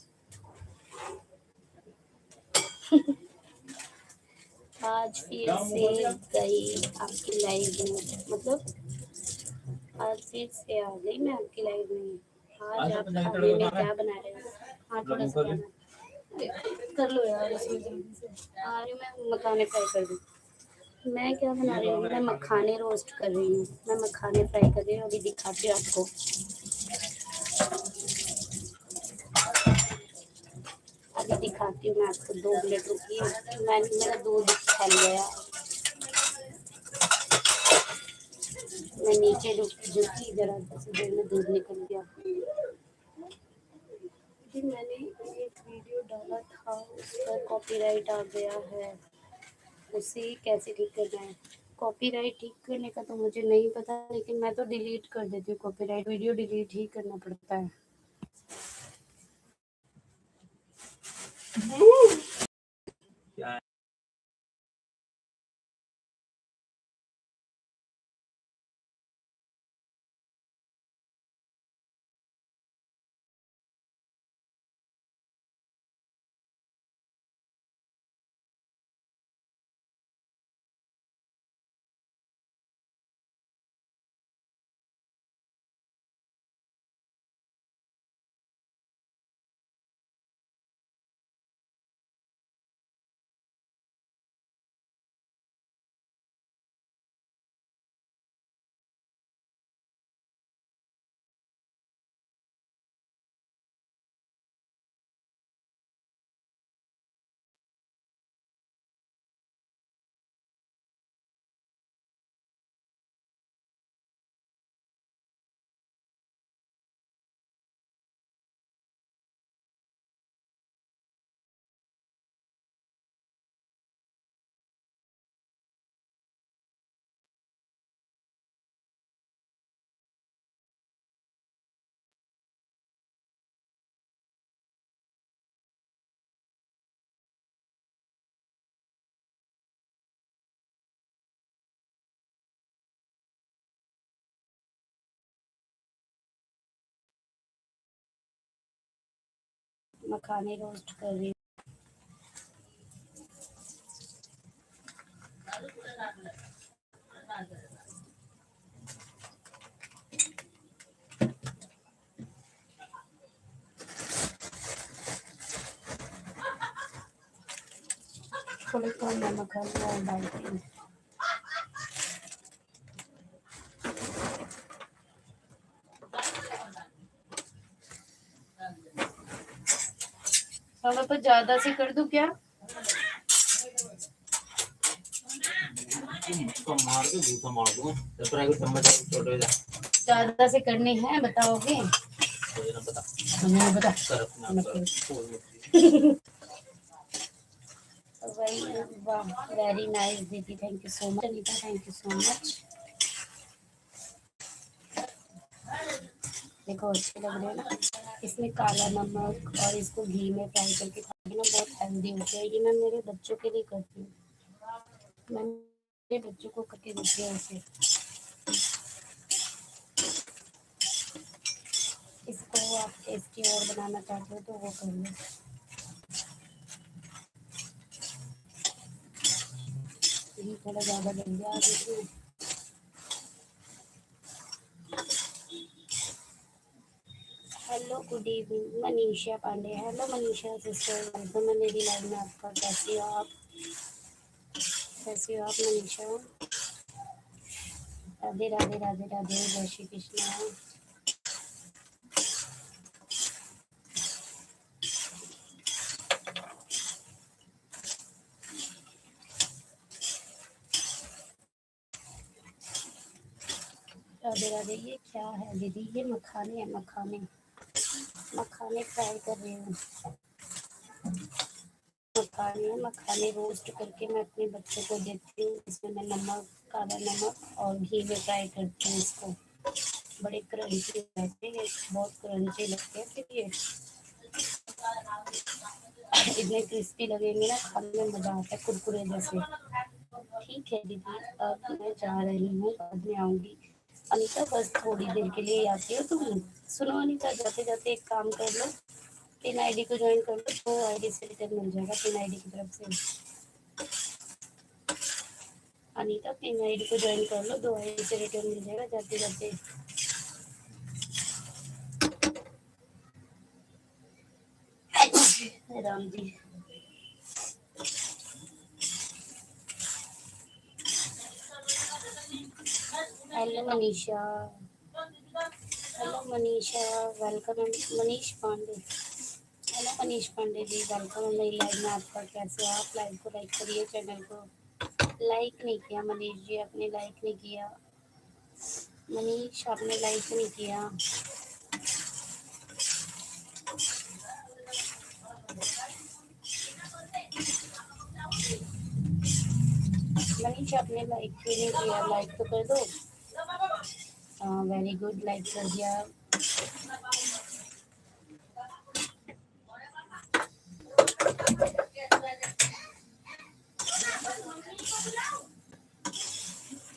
आज फिर से गई आपकी लाइव में, मतलब आज फिर से आ गई मैं आपकी लाइव में। आज आप खाने में क्या बना रहे हो? हाँ थोड़ा सा कर लो यार, इसमें जल्दी से। आ रही हूँ मैं, मखाने फ्राई कर दूँ। मैं क्या बना रही हूँ? मैं मखाने रोस्ट कर रही हूँ। मैं मखाने फ्राई कर रही हूँ, अभी दिखाती हूँ आपको। अभी दिखाती हूँ मैं आपको, 2 मिनट रुकिए। मेरा दूध फैल गया, मैं नीचे झुकी जरा सी देर में दूध निकल गया। जी मैंने एक वीडियो डाला था, उस पर कॉपीराइट आ गया है, उसे कैसे ठीक करना है? कॉपीराइट ठीक करने का तो मुझे नहीं पता, लेकिन मैं तो डिलीट कर देती हूँ कॉपीराइट। वीडियो डिलीट ही करना पड़ता है। क्या है? मखाने रोस्ट कर रही हूँ। थोड़े कम नमक और डालती हूँ। थोड़ा पर ज्यादा से कर दूं क्या? उसको मार के भूसा मार दूंगा। तो चम्मच छोटे जा। ज्यादा से करने हैं, बताओगे? मुझे ना पता। मुझे नहीं पता। सरफ ना वही, वाह वेरी नाइस दीदी, thank you so much. Anita thank you so much. देखो अच्छे लग रहे हैं ना। इसमें काला नमक और इसको घी में फ्राई करके खाएंगे ना, बहुत हेल्दी होते हैं। ये मैं मेरे बच्चों के लिए करती हूँ, मैं मेरे बच्चों को करके देती हूँ ऐसे। इसको आप टेस्टी और बनाना चाहते हो तो वो कर लो। घी थोड़ा ज़्यादा डल गया आज इसमें। Hello good evening Manisha Pandey. Hello Manisha sister, welcome है मेरी लाइफ में आपका। कैसी हो आप? कैसी हो आप मनीषा? राधे राधे राधे राधे, जय श्री कृष्णा। राधे राधे। ये क्या है दीदी? ये मखाने हैं, मखाने। मखाने फ्राई कर रही हूँ। मखाने मखाने रोस्ट करके मैं अपने बच्चों को देती हूँ। इसमें मैं नमक, काला नमक और घी में फ्राई करती हूँ इसको। बड़े क्रंची रहते हैं, बहुत क्रंची लगते हैं। फिर ये इतने क्रिस्पी लगेंगे ना, खाने में मजा आता है, कुरकुरे जैसे। ठीक है दीदी, अब मैं जा रही हूँ, बाद में आऊंगी। अनीता बस थोड़ी देर के लिए आती हो तुम? सुनो अनीता, जाते जाते एक काम कर लो, पिन आईडी को ज्वाइन कर लो, तो आईडी से रिटर्न मिल जाएगा पिन आईडी की तरफ से। अनीता पिन आईडी को ज्वाइन कर लो, 2 आईडी से रिटर्न मिल जाएगा जाते जाते। Ram ji. Hello Manisha. Hello Manisha, welcome Manish Pandey. Hello Manish Pandey ji, welcome है मेरी लाइव में आपका। कैसे हो आप? लाइव को लाइक करिए, चैनल को लाइक नहीं किया मनीष जी, आपने लाइक नहीं किया। मनीष आपने लाइक नहीं किया। मनीष आपने लाइक क्यों नहीं किया? लाइक तो कर दो। हाँ वेरी गुड, लाइक कर दिया।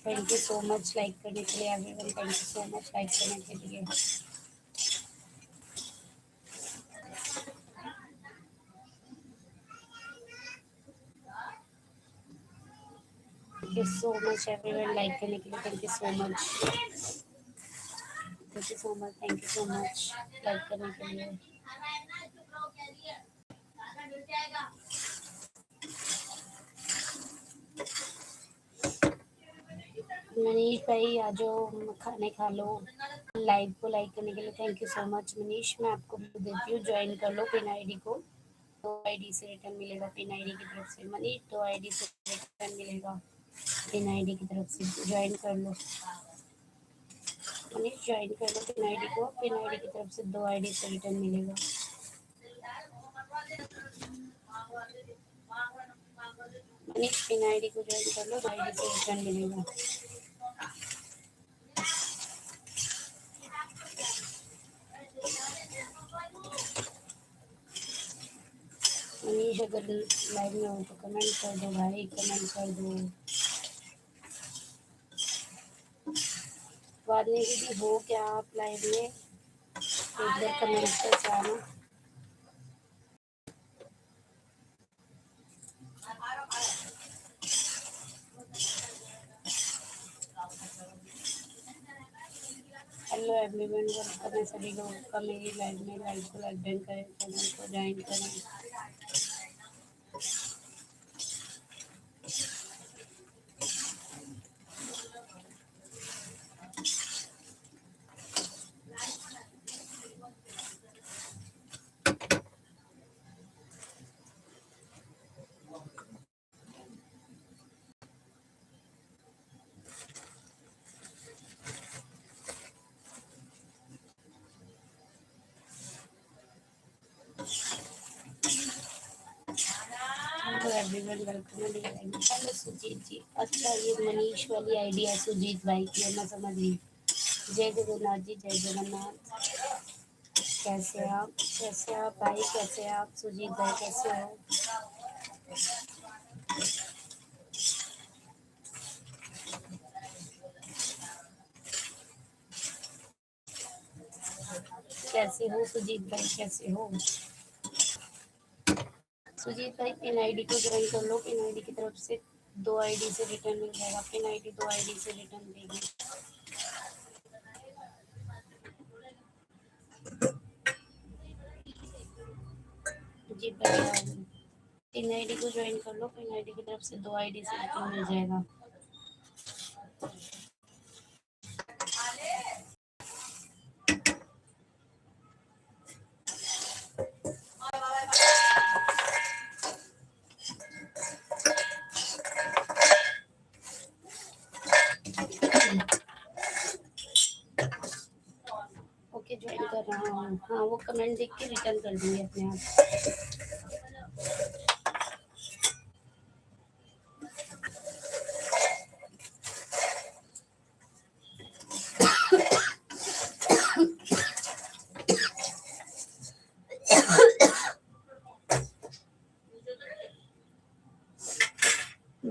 Thank you so much like करने के लिए everyone. Thank you so much like करने के लिए। Thank you so much everyone like करने के लिए। Thank you so much. Thank you so much. Thank you so much like करने के लिए। मनीष भाई आ जाओ, खाने खा लो। लाइव को लाइक करने के लिए thank you so much Manish. मैं आपको बोल देती हूँ, ज्वाइन कर लो पिन आईडी को। 2 आईडी से रिटर्न मिलेगा पिन आईडी की तरफ से। मनीष 2 आईडी से रिटर्न मिलेगा पिन आईडी की तरफ से। ज्वाइन कर लो मनीष, ज्वाइन कर लो पिन आईडी को। पिन आईडी की तरफ से 2 आईडी से रिटर्न मिलेगा। मनीष पिन आईडी को ज्वाइन कर लो, 2 आईडी से रिटर्न मिलेगा। मनीष अगर लाइव में हो तो कमेंट कर दो भाई, कमेंट कर दो। वादनी दीदी हो क्या आप लाइव में? एक बार कमेंट कर जाना। हेलो एवरीवन, वेलकम है सभी लोग का मेरी लाइव में। लाइव को लाइक डन करें, चैनल को ज्वाइन करें। हेलो एवरीवन, वेलकम है मेरी लाइव में। हेलो सुजीत जी। अच्छा ये मनीष वाली आईडी है सुजीत भाई की, मैं समझ गई। जय जगन्नाथ जी, जय जगन्नाथ। कैसे आप भाई, कैसे आप सुजीत भाई, कैसे हो? कैसे हो सुजीत भाई, कैसे हो? सुजीत भाई पिन आईडी को ज्वाइन कर लो। पिन आईडी की तरफ से 2 आईडी से रिटर्न मिल जाएगा। पिन आईडी 2 आईडी से रिटर्न देगी। जी बढ़िया। पिन आईडी को ज्वाइन कर लो। पिन आईडी की तरफ से 2 आईडी से रिटर्न मिल जाएगा। ओके ज्वाइन कर रहा हूँ। हाँ वो कमेंट देख के रिटर्न कर देंगे अपने आप।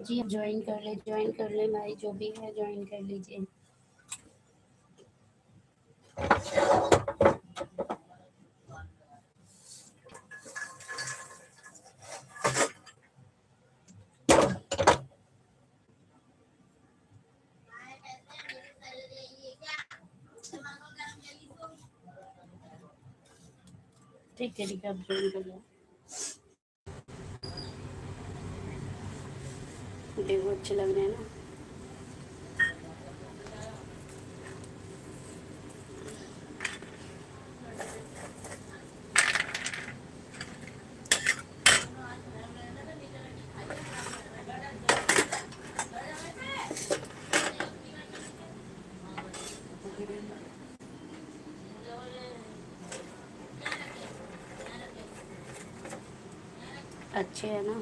जी ज्वाइन कर ले भाई, जो भी है ज्वाइन कर लीजिए। ठीक है आप ज्वाइन कर लो। देखो अच्छे लग रहे हैं ना। अच्छे है ना।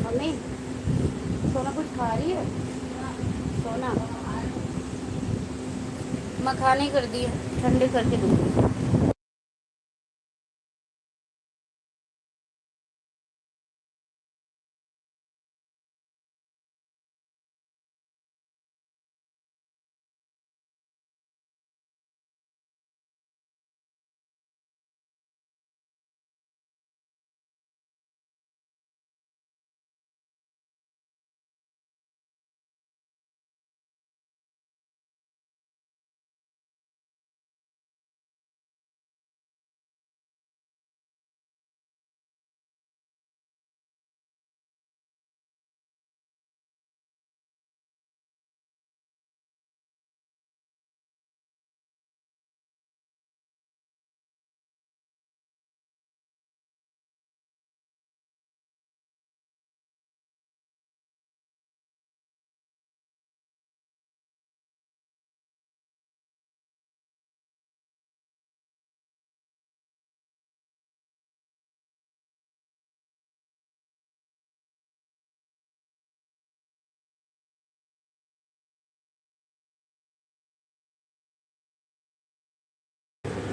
मम्मी सोना कुछ खा रही है? सोना मखाने कर दिए, ठंडे करके दूँगी।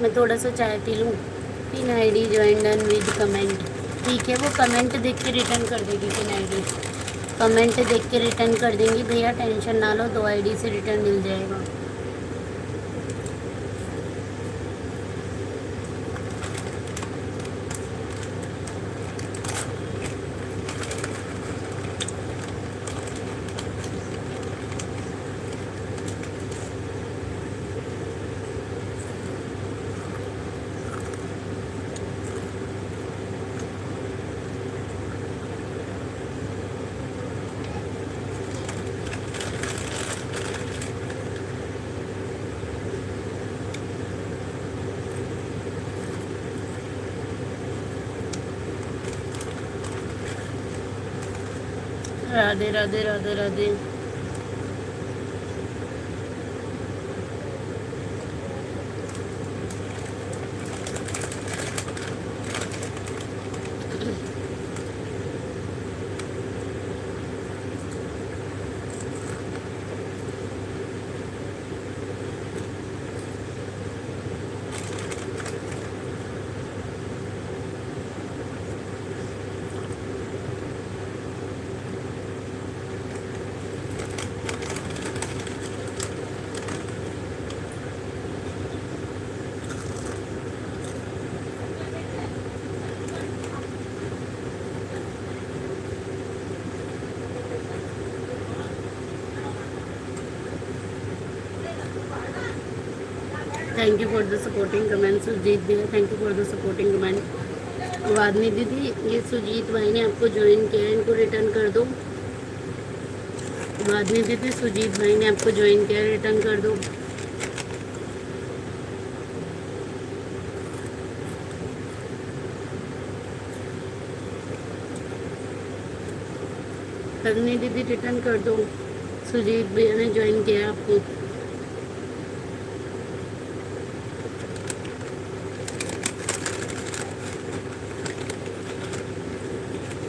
मैं थोड़ा सा चाय पी लूँ। Pin ID join done with comment. ठीक है वो कमेंट देख के रिटर्न कर देगी। पिन आईडी कमेंट देख के रिटर्न कर देंगी भैया, टेंशन ना लो। 2 आईडी से रिटर्न मिल जाएगा। Radhe Radhe Radhe Radhe. Thank you for the supporting comment Sujeet भैया, thank you for the supporting comment. Vadni दीदी, ये सुजीत भाई ने आपको ज्वाइन किया है, इनको रिटर्न कर दो। वादनी दीदी, सुजीत भाई ने आपको ज्वाइन किया, रिटर्न कर दो। वादनी दीदी रिटर्न कर दो, सुजीत भैया ने ज्वाइन किया आपको।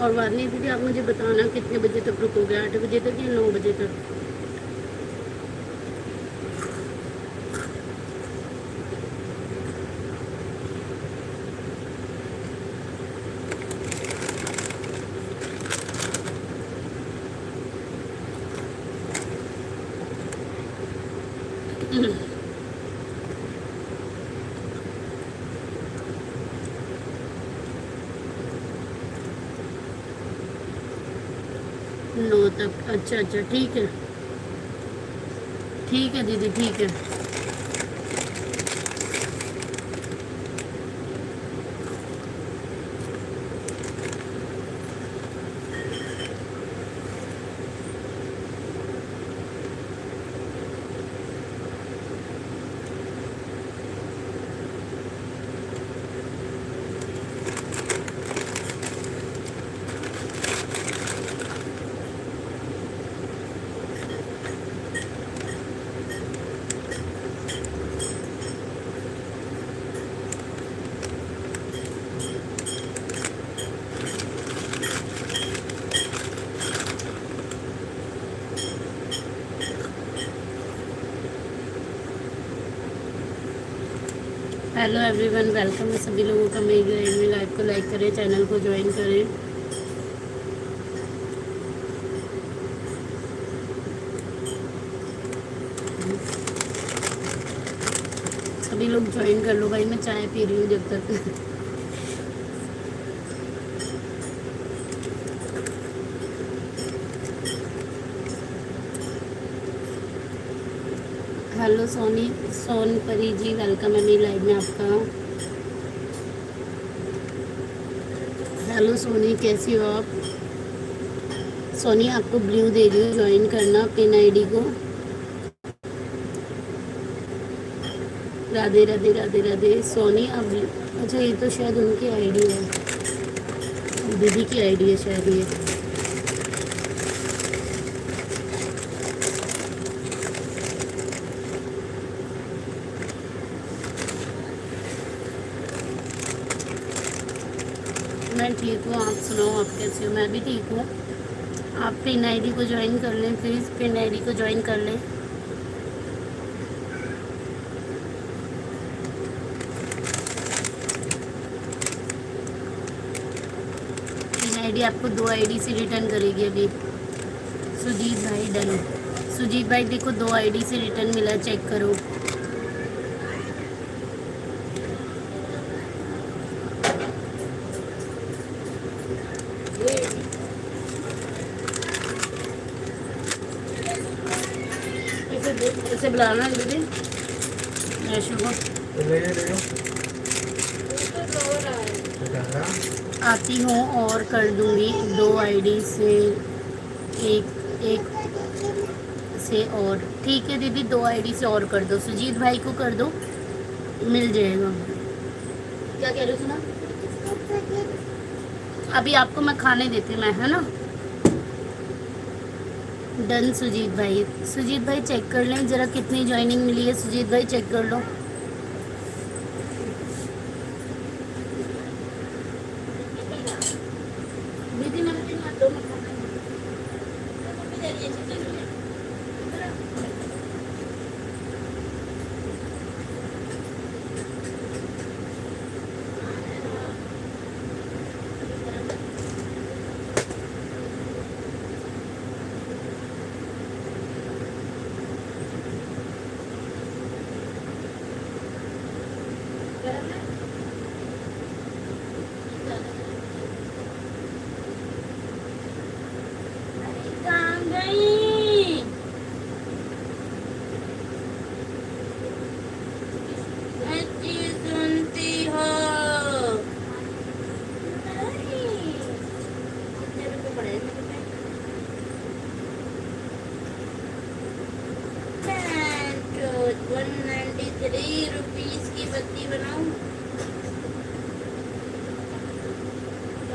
और वादनी दीदी आप मुझे बताना कितने बजे तक रुकोगे, 8 बजे तक या 9 बजे तक? नौ तक, अच्छा अच्छा, ठीक है दीदी, ठीक है। हेलो एवरीवन, वेलकम है सभी लोगों का मेरी लाइव को लाइक करें, चैनल को ज्वाइन करें। सभी लोग ज्वाइन कर लो भाई, मैं चाय पी रही हूँ जब तक। हेलो सोनपरी जी, वेलकम है मेरी लाइव में आपका। हेलो सोनी, कैसी हो आप? सोनी आपको ब्लू दे रही हूँ, ज्वाइन करना पिन आईडी को। राधे राधे राधे राधे। सोनी आप, अच्छा ये तो शायद उनकी आईडी है, दीदी की आईडी है शायद ये। मैं ठीक हूँ, आप सुनाओ आप कैसे हो? मैं भी ठीक हूँ। आप पिन आईडी को ज्वाइन कर लें प्लीज़, पिन आईडी को ज्वाइन कर लें। पिन आईडी आपको 2 आईडी से रिटर्न करेगी अभी। सुजीत भाई डन। सुजीत भाई देखो 2 आईडी से रिटर्न मिला, चेक करो। इसे बुलाना दीदी, आती हूँ और कर दूँगी 2 आईडी से एक से और। ठीक है दीदी, 2 आईडी से और कर दो, सुजीत भाई को कर दो, मिल जाएगा। क्या कह रहे हो सुना? अभी आपको मैं खाने देती हूँ, मैं है ना। डन सुजीत भाई। सुजीत भाई चेक कर लें ज़रा कितनी ज्वाइनिंग मिली है, सुजीत भाई चेक कर लो। दीदी मैं दो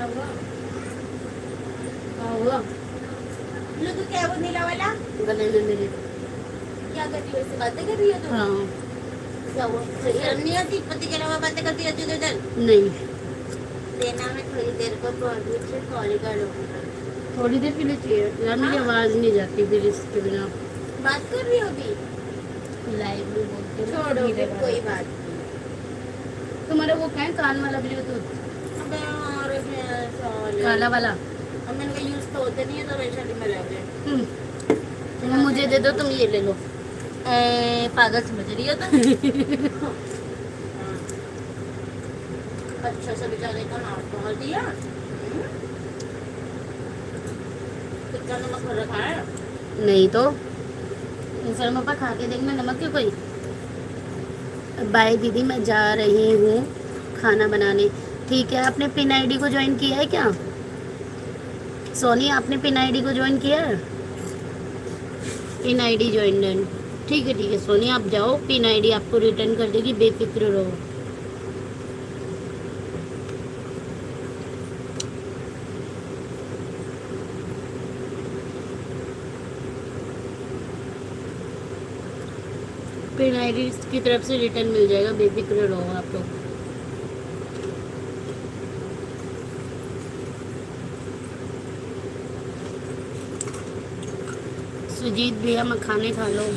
हुआ? क्या हुआ? लो तो क्या वो नीला वाला गले में मेरे। क्या कर रही हो? इससे बातें कर रही हो तुम? हाँ। क्या हुआ? शर्म नहीं आती? पति के अलावा बातें करती रहती हो इधर? नहीं, देना मैं थोड़ी देर को कॉल करो। थोड़ी देर के लिए चाहिए यार, मेरी हाँ। आवाज़ नहीं जाती फिर इसके बिना। बात कर रही हो अभी? लाइव में बोलते हो ना, छोड़ो धीरे फिर, बात। कोई बात नहीं। तुम्हारा वो क्या है, कान वाला ब्लूटूथ? अबे और सॉरी। काला वाला? अब मैंने कहा यूज तो होते नहीं है तो वैशाली में रह गए। चलो मुझे दे दो, तुम ये ले लो। पागल समझ रही हो तुम? अच्छा से बेचारे का नाम पहुंच दिया। कितना नमक भर रखा है? नहीं तो शर्मा पा खा के देखना, नमक क्यों कोई। बाय दीदी, मैं जा रही हूँ खाना बनाने। ठीक है, आपने पिन आईडी को ज्वाइन किया है क्या? सोनी, आपने पिन आईडी को ज्वाइन किया है? Pin ID join done. ठीक है सोनी, आप जाओ, पिन आईडी आपको रिटर्न कर देगी, बेफिक्र रहो। पिन आईडी की तरफ से रिटर्न मिल जाएगा, बेफिक्र रहो आप लोग। सुजीत भैया, मखाने खा लो।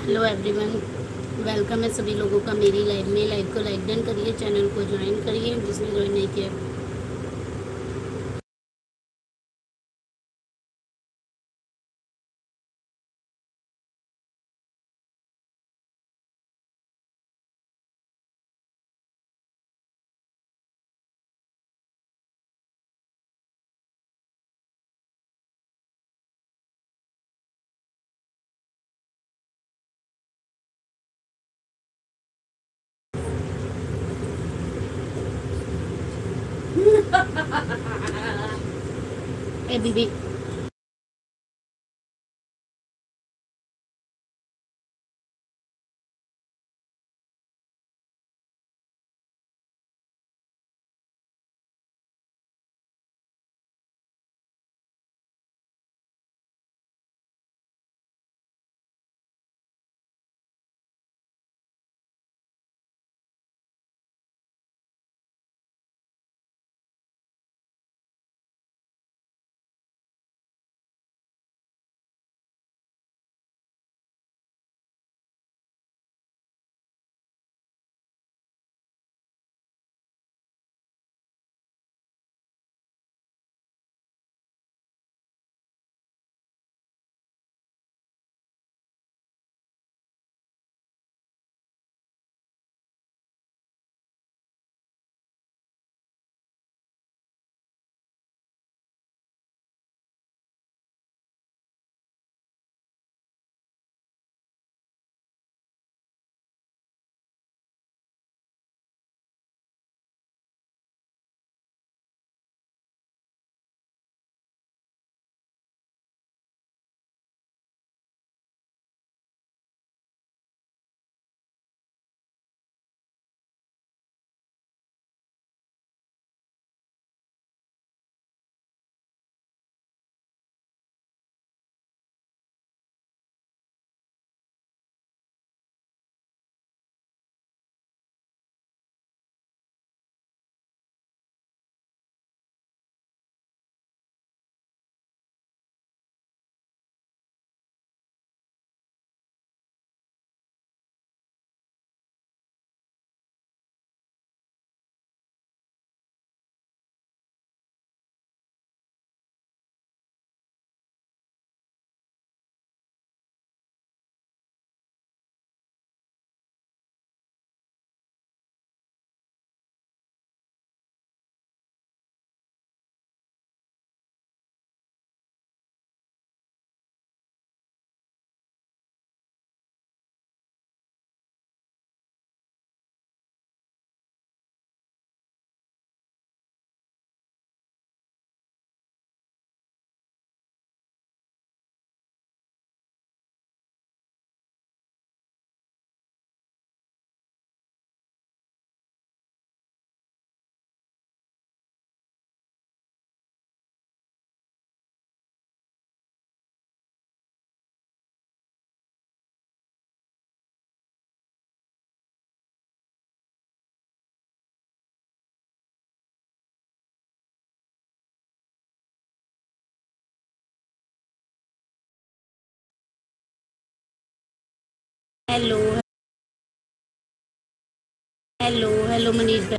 हेलो एवरीवन, वेलकम है सभी लोगों का मेरी लाइव में। लाइव को लाइक डन करिए, चैनल को ज्वाइन करिए जिसने ज्वाइन नहीं किया। ए बीबी। हेलो हेलो हेलो मनीष भाई।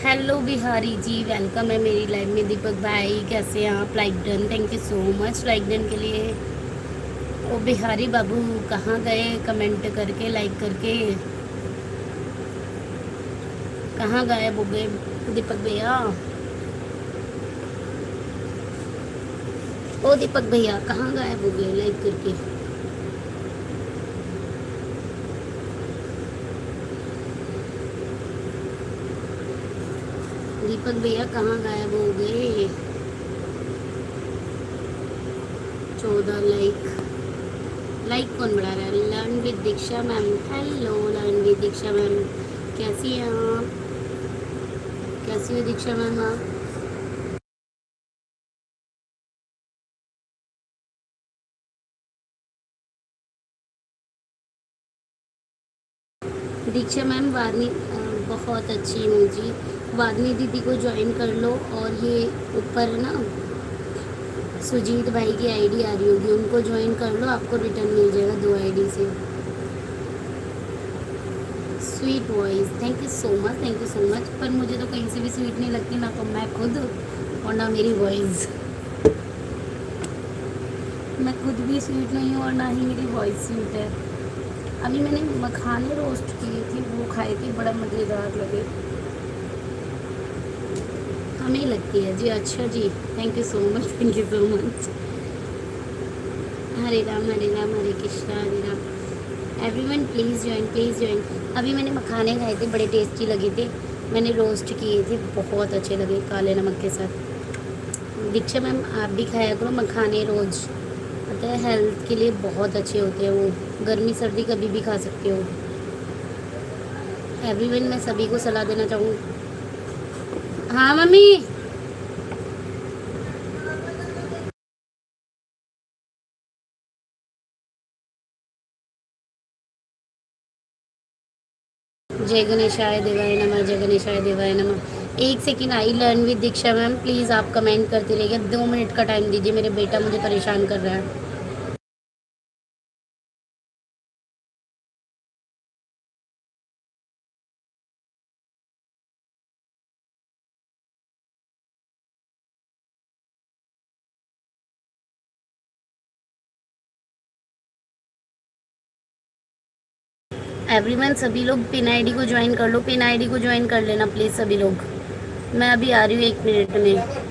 हेलो बिहारी जी, वेलकम है मेरी लाइव में। दीपक भाई कैसे हैं आप? Like done, thank you so much like done के लिए। ओ बिहारी बाबू कहाँ गए? कमेंट करके लाइक करके कहाँ गायब हो गए दीपक भैया? ओ दीपक भैया कहाँ गायब हो गए लाइक करके? दीपक भैया कहाँ गायब हो गए? 14 लाइक। लाइक कौन बढ़ा रहा है? Learn with Diksha ma'am. Hello learn with Diksha ma'am, कैसी हैं आप? कैसी हो दीक्षा मैम आप? दीक्षा मैम वादनी बहुत अच्छी इमोजी। वादनी दीदी को ज्वाइन कर लो। और ये ऊपर ना सुजीत भाई की आईडी आ रही होगी, उनको ज्वाइन कर लो, आपको रिटर्न मिल जाएगा 2 आईडी से। Sweet voice, thank you so much, thank you so much. पर मुझे तो कहीं से भी स्वीट नहीं लगती, ना तो मैं खुद और ना मेरी वॉइस। मैं खुद भी स्वीट नहीं हूँ और ना ही मेरी वॉइस स्वीट है। अभी मैंने मखाने रोस्ट किए थे, वो खाए थे, बड़ा मज़ेदार लगे। हमें लगती है जी। अच्छा जी, thank you so much, thank you so much. Hare Ram Hare Krishna Hare Ram. Everyone please join, please join. अभी मैंने मखाने खाए थे, बड़े टेस्टी लगे थे। मैंने रोस्ट किए थे, बहुत अच्छे लगे काले नमक के साथ। दीक्षा मैम आप भी खाया करो मखाने रोज़, पता है हेल्थ के लिए बहुत अच्छे होते हैं वो। गर्मी सर्दी कभी भी खा सकते हो। एवरीवन मैं सभी को सलाह देना चाहूँ। हाँ मम्मी। जय गणेशाय देवाय नमः, जय गणेशाय देवाय नमः। एक second, I learn with Diksha ma'am, please आप कमेंट करते रहिएगा। 2 मिनट का टाइम दीजिए, मेरे बेटा मुझे परेशान कर रहा है। एवरीवन सभी लोग पिन आईडी को ज्वाइन कर लो, पिन आईडी को ज्वाइन कर लेना प्लीज़ सभी लोग। मैं अभी आ रही हूँ 1 मिनट में।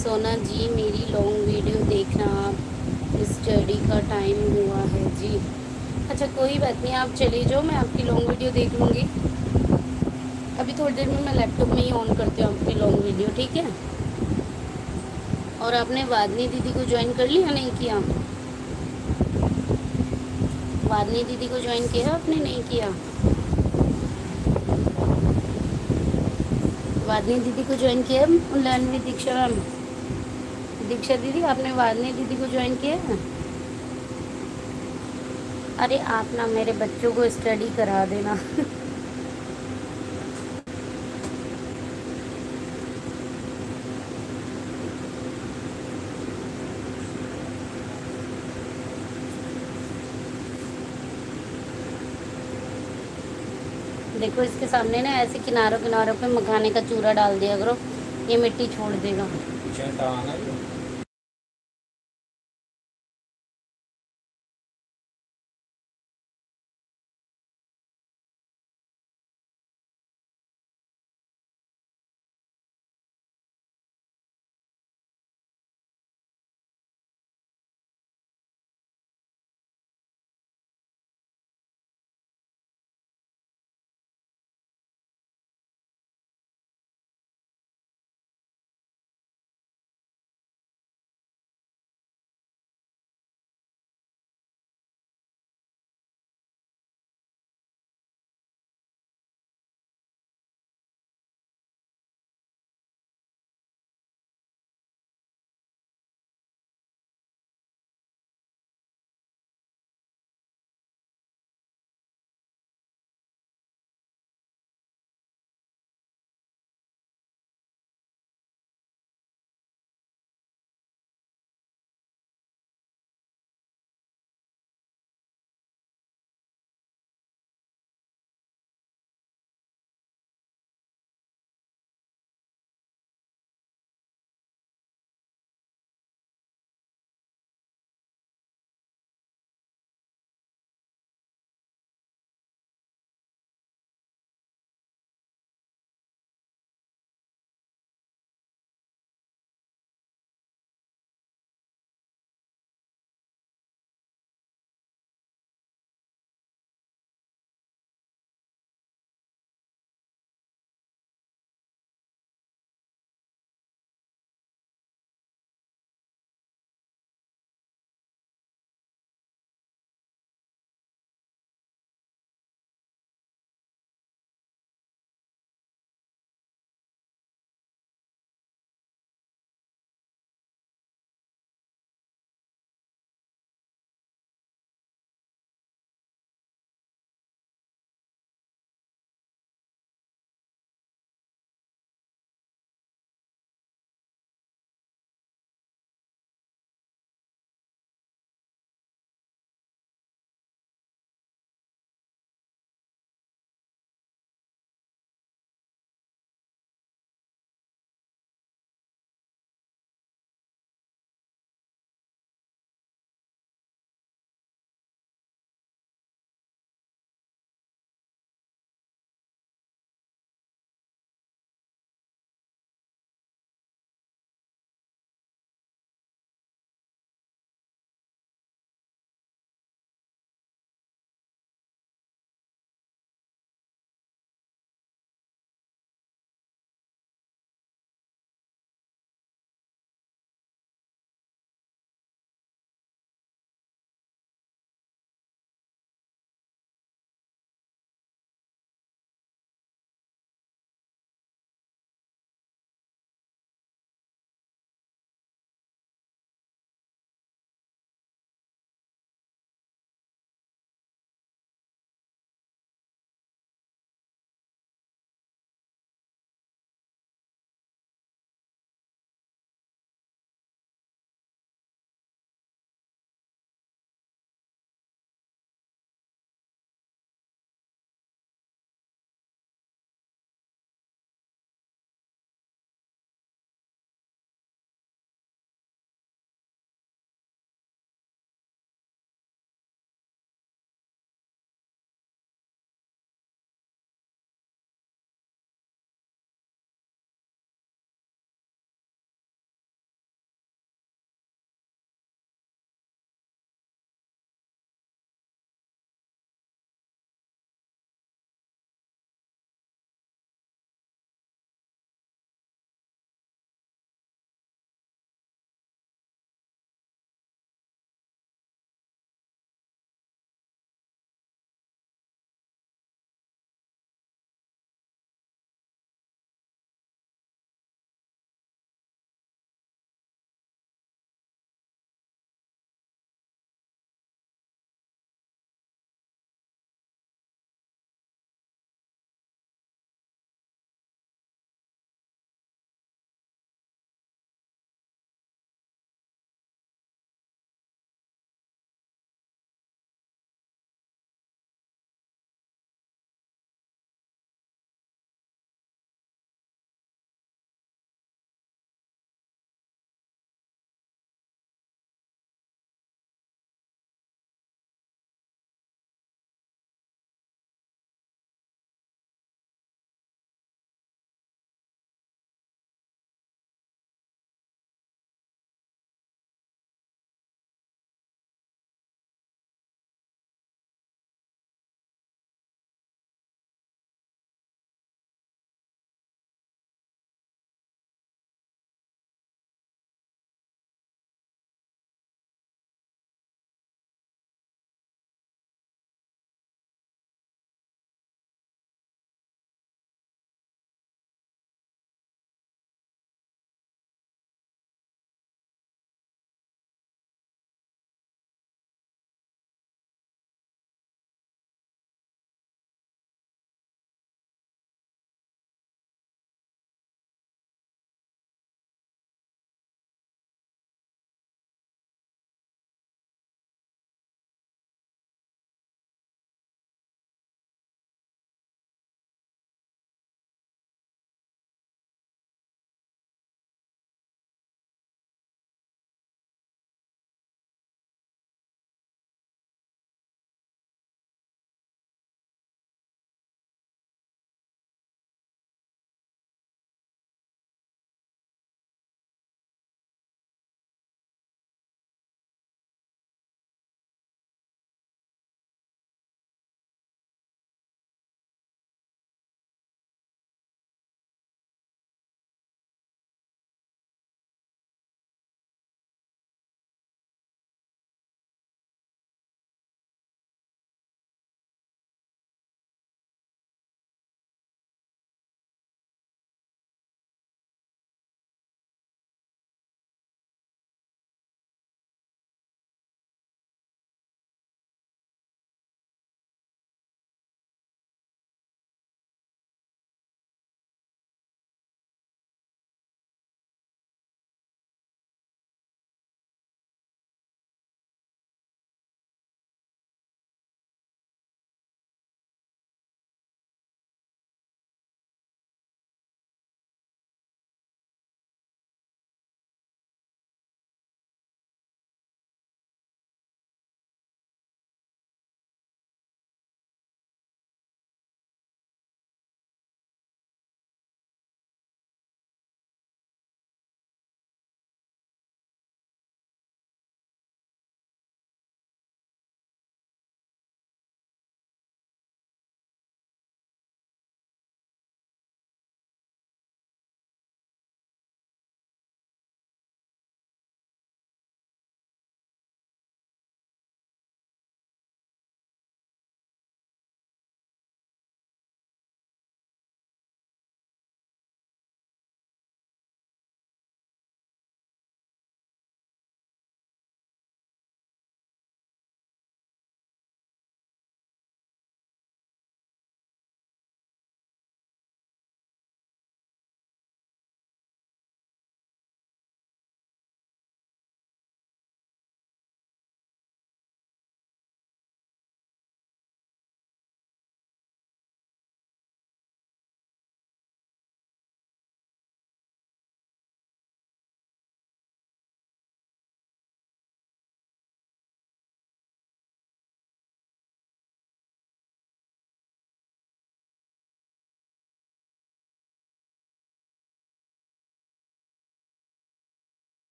सोना जी मेरी लॉन्ग वीडियो देखना, आप स्टडी का टाइम हुआ है जी। अच्छा कोई बात नहीं, आप चले जाओ, मैं आपकी लॉन्ग वीडियो देख लूँगी। अभी थोड़ी देर में मैं लैपटॉप में ही ऑन करती हूँ आपकी लॉन्ग वीडियो, ठीक है। और आपने वादनी दीदी को ज्वाइन कर लिया, नहीं किया? वादनी दीदी को ज्वाइन किया आपने, नहीं किया? वादनी दीदी को ज्वाइन किया लैनवी दीक्षा मैम? दीक्षा दीदी आपने वादनी दीदी को ज्वाइन किया है? अरे आप ना मेरे बच्चों को स्टडी करा देना देखो इसके सामने ना ऐसे किनारों किनारों पे मखाने का चूरा डाल दिया करो, ये मिट्टी छोड़ देगा। पीछे आना ही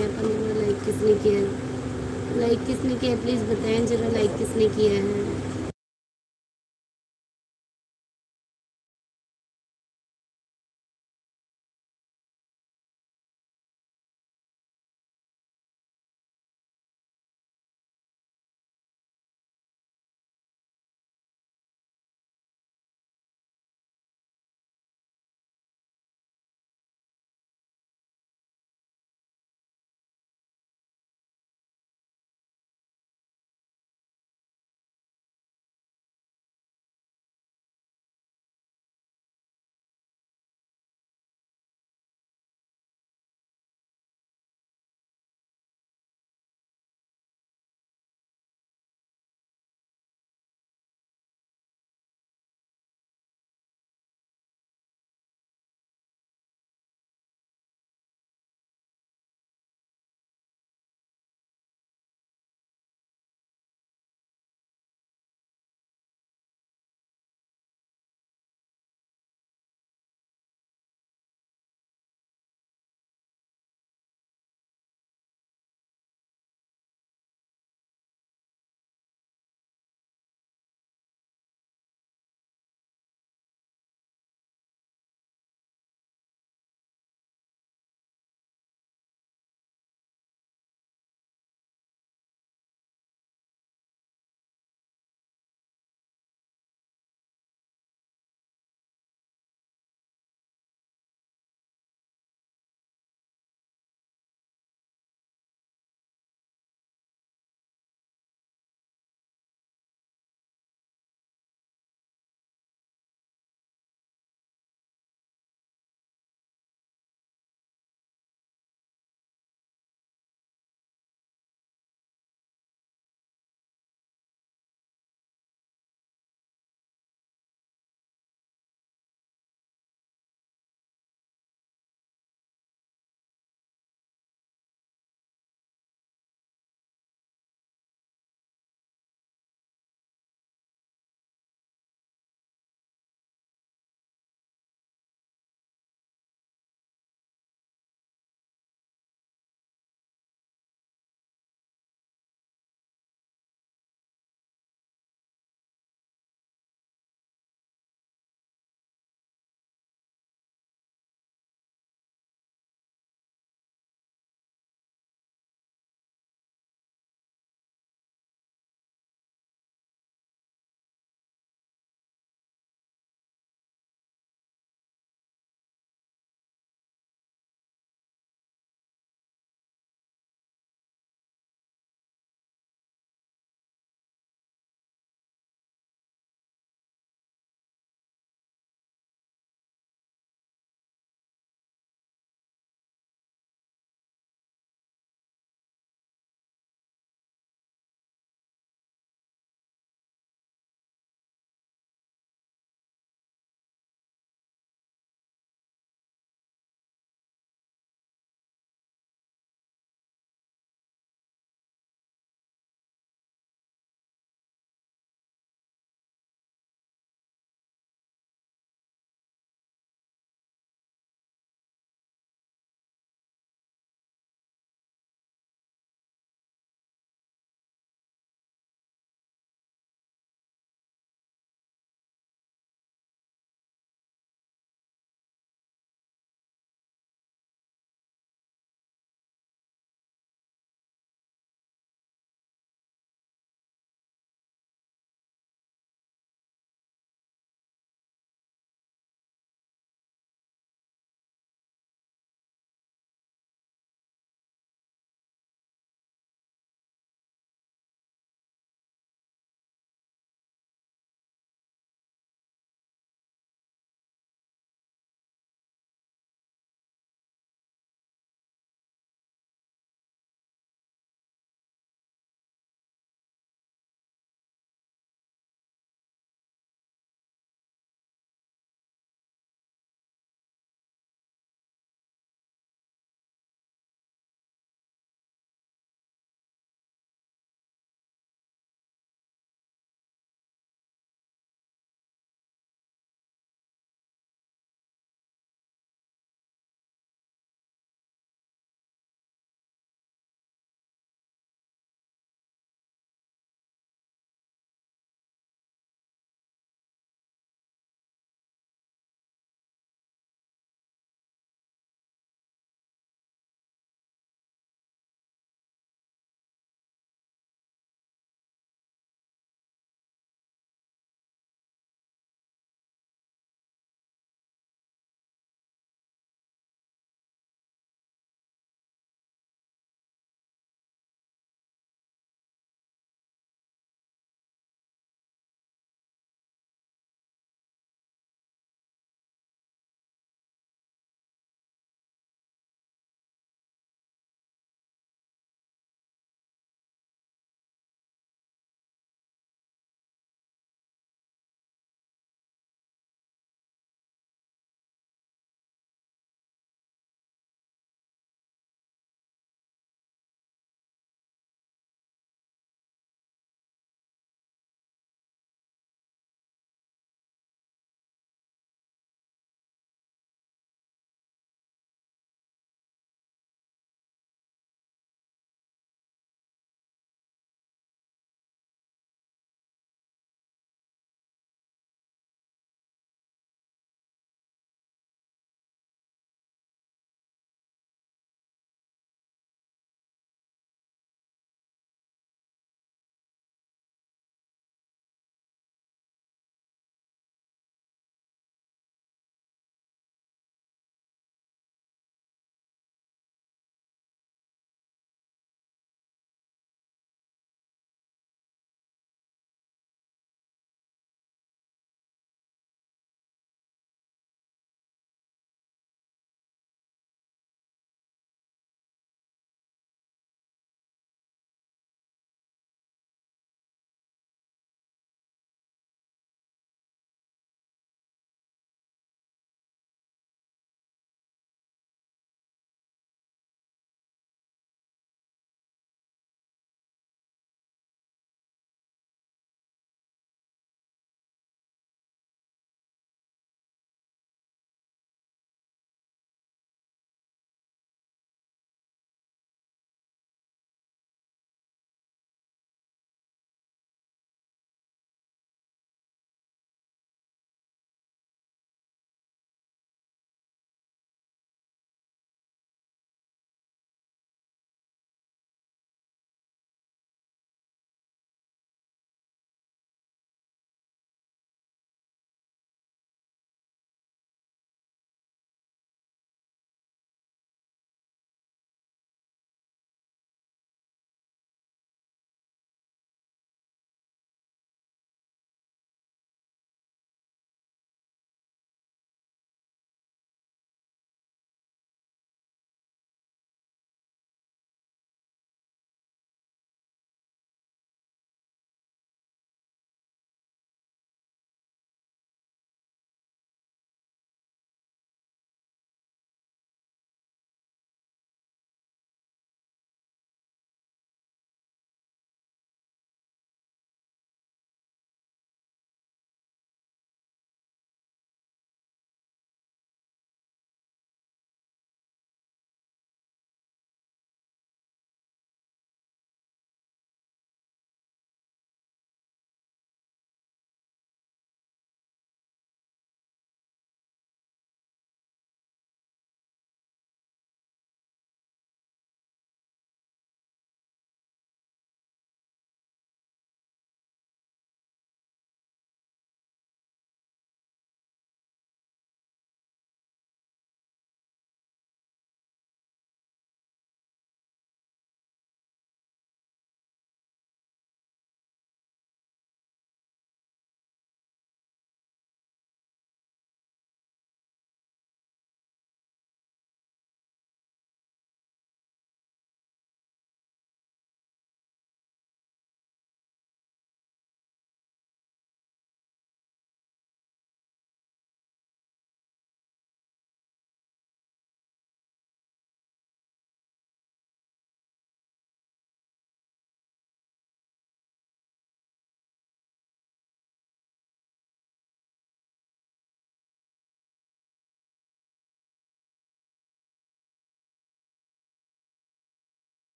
यार 15 लाइक किसने किया है? लाइक किसने किया है प्लीज़ बताएं जरा, लाइक किसने किया है?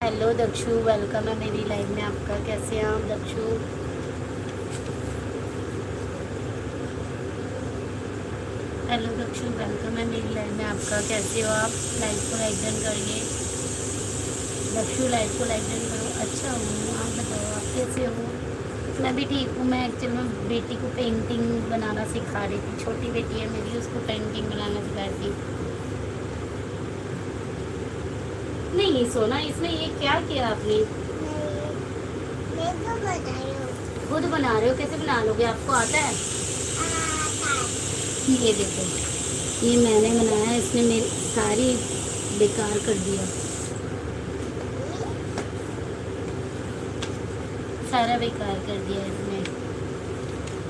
हेलो दक्षु, वेलकम है मेरी लाइव में आपका। कैसे हैं आप दक्षु? हेलो दक्षु, वेलकम है मेरी लाइव में आपका। कैसे हो आप? लाइव को लाइक डन करिए। दक्षु लाइव को लाइक डन करो। अच्छा हूँ, आप बताओ आप कैसे हो? मैं भी ठीक हूँ। मैं एक्चुअली में बेटी को पेंटिंग बनाना सिखा रही थी। छोटी बेटी है मेरी, उसको पेंटिंग बनाना सिखा रही थी। नहीं सोना, इसमें ये क्या किया आपने? मैं तो बना रही हूँ। खुद बना रहे हो? कैसे बना लोगे? आपको आता है? ये देखो, ये मैंने बनाया, इसने मेरी सारी बेकार कर दिया, सारा बेकार कर दिया इसने।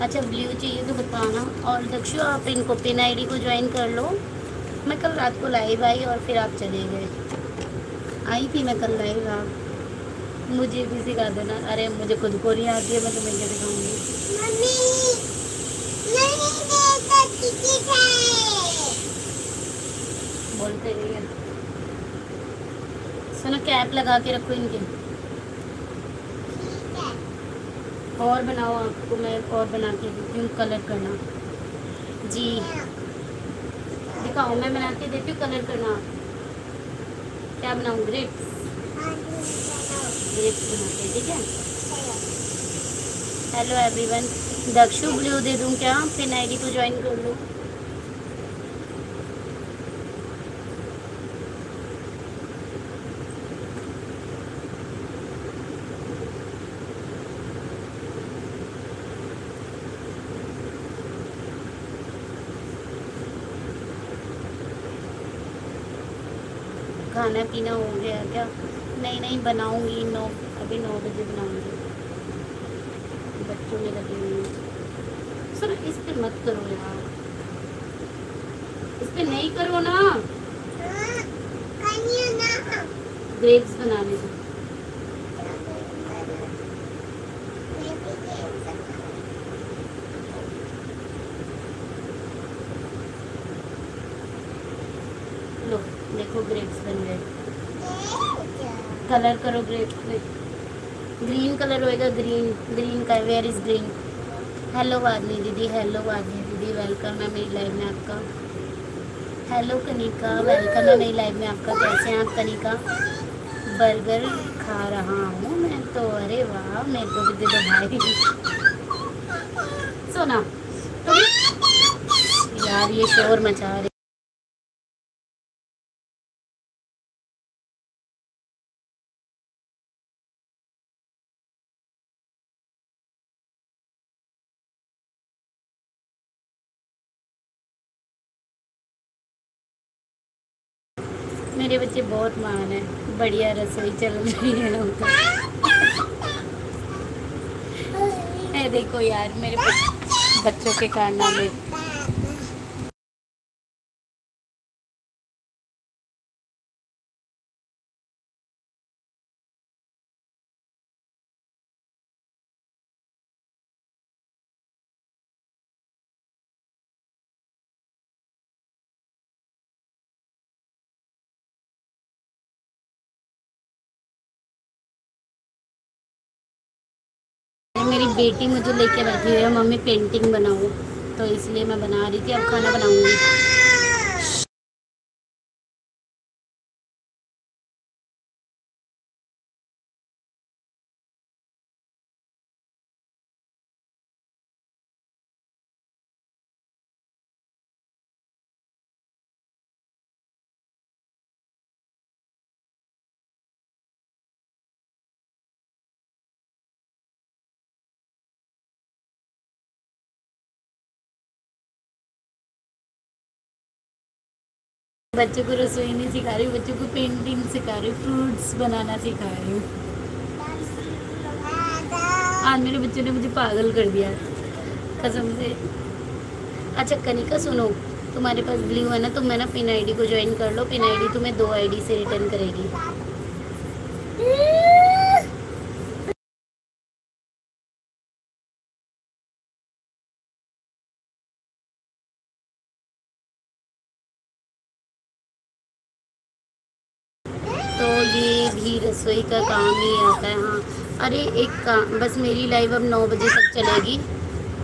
अच्छा ब्लू चाहिए तो बताना। और दक्षु आप इनको पिन आईडी को ज्वाइन कर लो। मैं कल रात को लाइव आई और फिर आप चले गए। आई थी मैं कल लाइव, आप मुझे भी सिखा देना। अरे मुझे खुद को नहीं आती है, मैं तुम्हें क्या सिखाऊंगी? मम्मी नहीं देता टिकट है। बोलते रहिए। सुनो, कैप लगा के रखो इनके। ठीक है। और बनाओ, आपको मैं और बना के देती हूँ। कलर करना जी, दिखाओ, मैं बना के देती हूँ। कलर करना क्या बनाऊँ? ग्रेप्स, ग्रेप्स बनाते हैं, ठीक है। हेलो एवरीवन, दक्षु ब्लू दे दूँ क्या? पिन आईडी को ज्वाइन कर लो। खाना पीना हो गया क्या? नहीं नहीं, बनाऊंगी 9, अभी 9 बजे बनाऊंगी। बच्चों में लगी हुई हूँ। सर इस पे मत करो यार, इस पे नहीं करो ना। कन्या ना ग्रेप्स बनाने दो। लो देखो, ग्रेप्स बन गए। कलर करो ग्रेप्स में। ग्रीन कलर होएगा, ग्रीन, ग्रीन का वेयर इज ग्रीन। हेलो वादनी दीदी, हेलो वादनी दीदी, वेलकम है मेरी लाइव में आपका। हेलो कनिका, वेलकम है मेरी लाइव में आपका। कैसे हैं आप कनिका? बर्गर खा रहा हूँ मैं तो। अरे वाह, मेरे को भी दे दो भाई। सोना यार, ये शोर मचा रही। मेरे बच्चे बहुत महान है। बढ़िया रसोई चल रही है उनका। है देखो यार, मेरे बच्चों के कारनामे। मेरी बेटी मुझे लेके बैठी हुई है, मम्मी पेंटिंग बनाओ, तो इसलिए मैं बना रही थी। अब खाना बनाऊंगी। बच्चों को रसोई नहीं सिखा रही, बच्चों को पेंटिंग सिखा रही हूँ, फ्रूट्स बनाना सिखा रही हूँ। आज मेरे बच्चों ने मुझे पागल कर दिया कसम से। अच्छा कनिका सुनो, तुम्हारे पास ब्लू है ना, तुम मैं ना पिन आईडी को ज्वाइन कर लो। पिन आईडी तुम्हें 2 आईडी से रिटर्न करेगी। तो ये अभी रसोई का काम ही आता है। हाँ, अरे एक काम, बस मेरी लाइव अब 9 बजे तक चलेगी।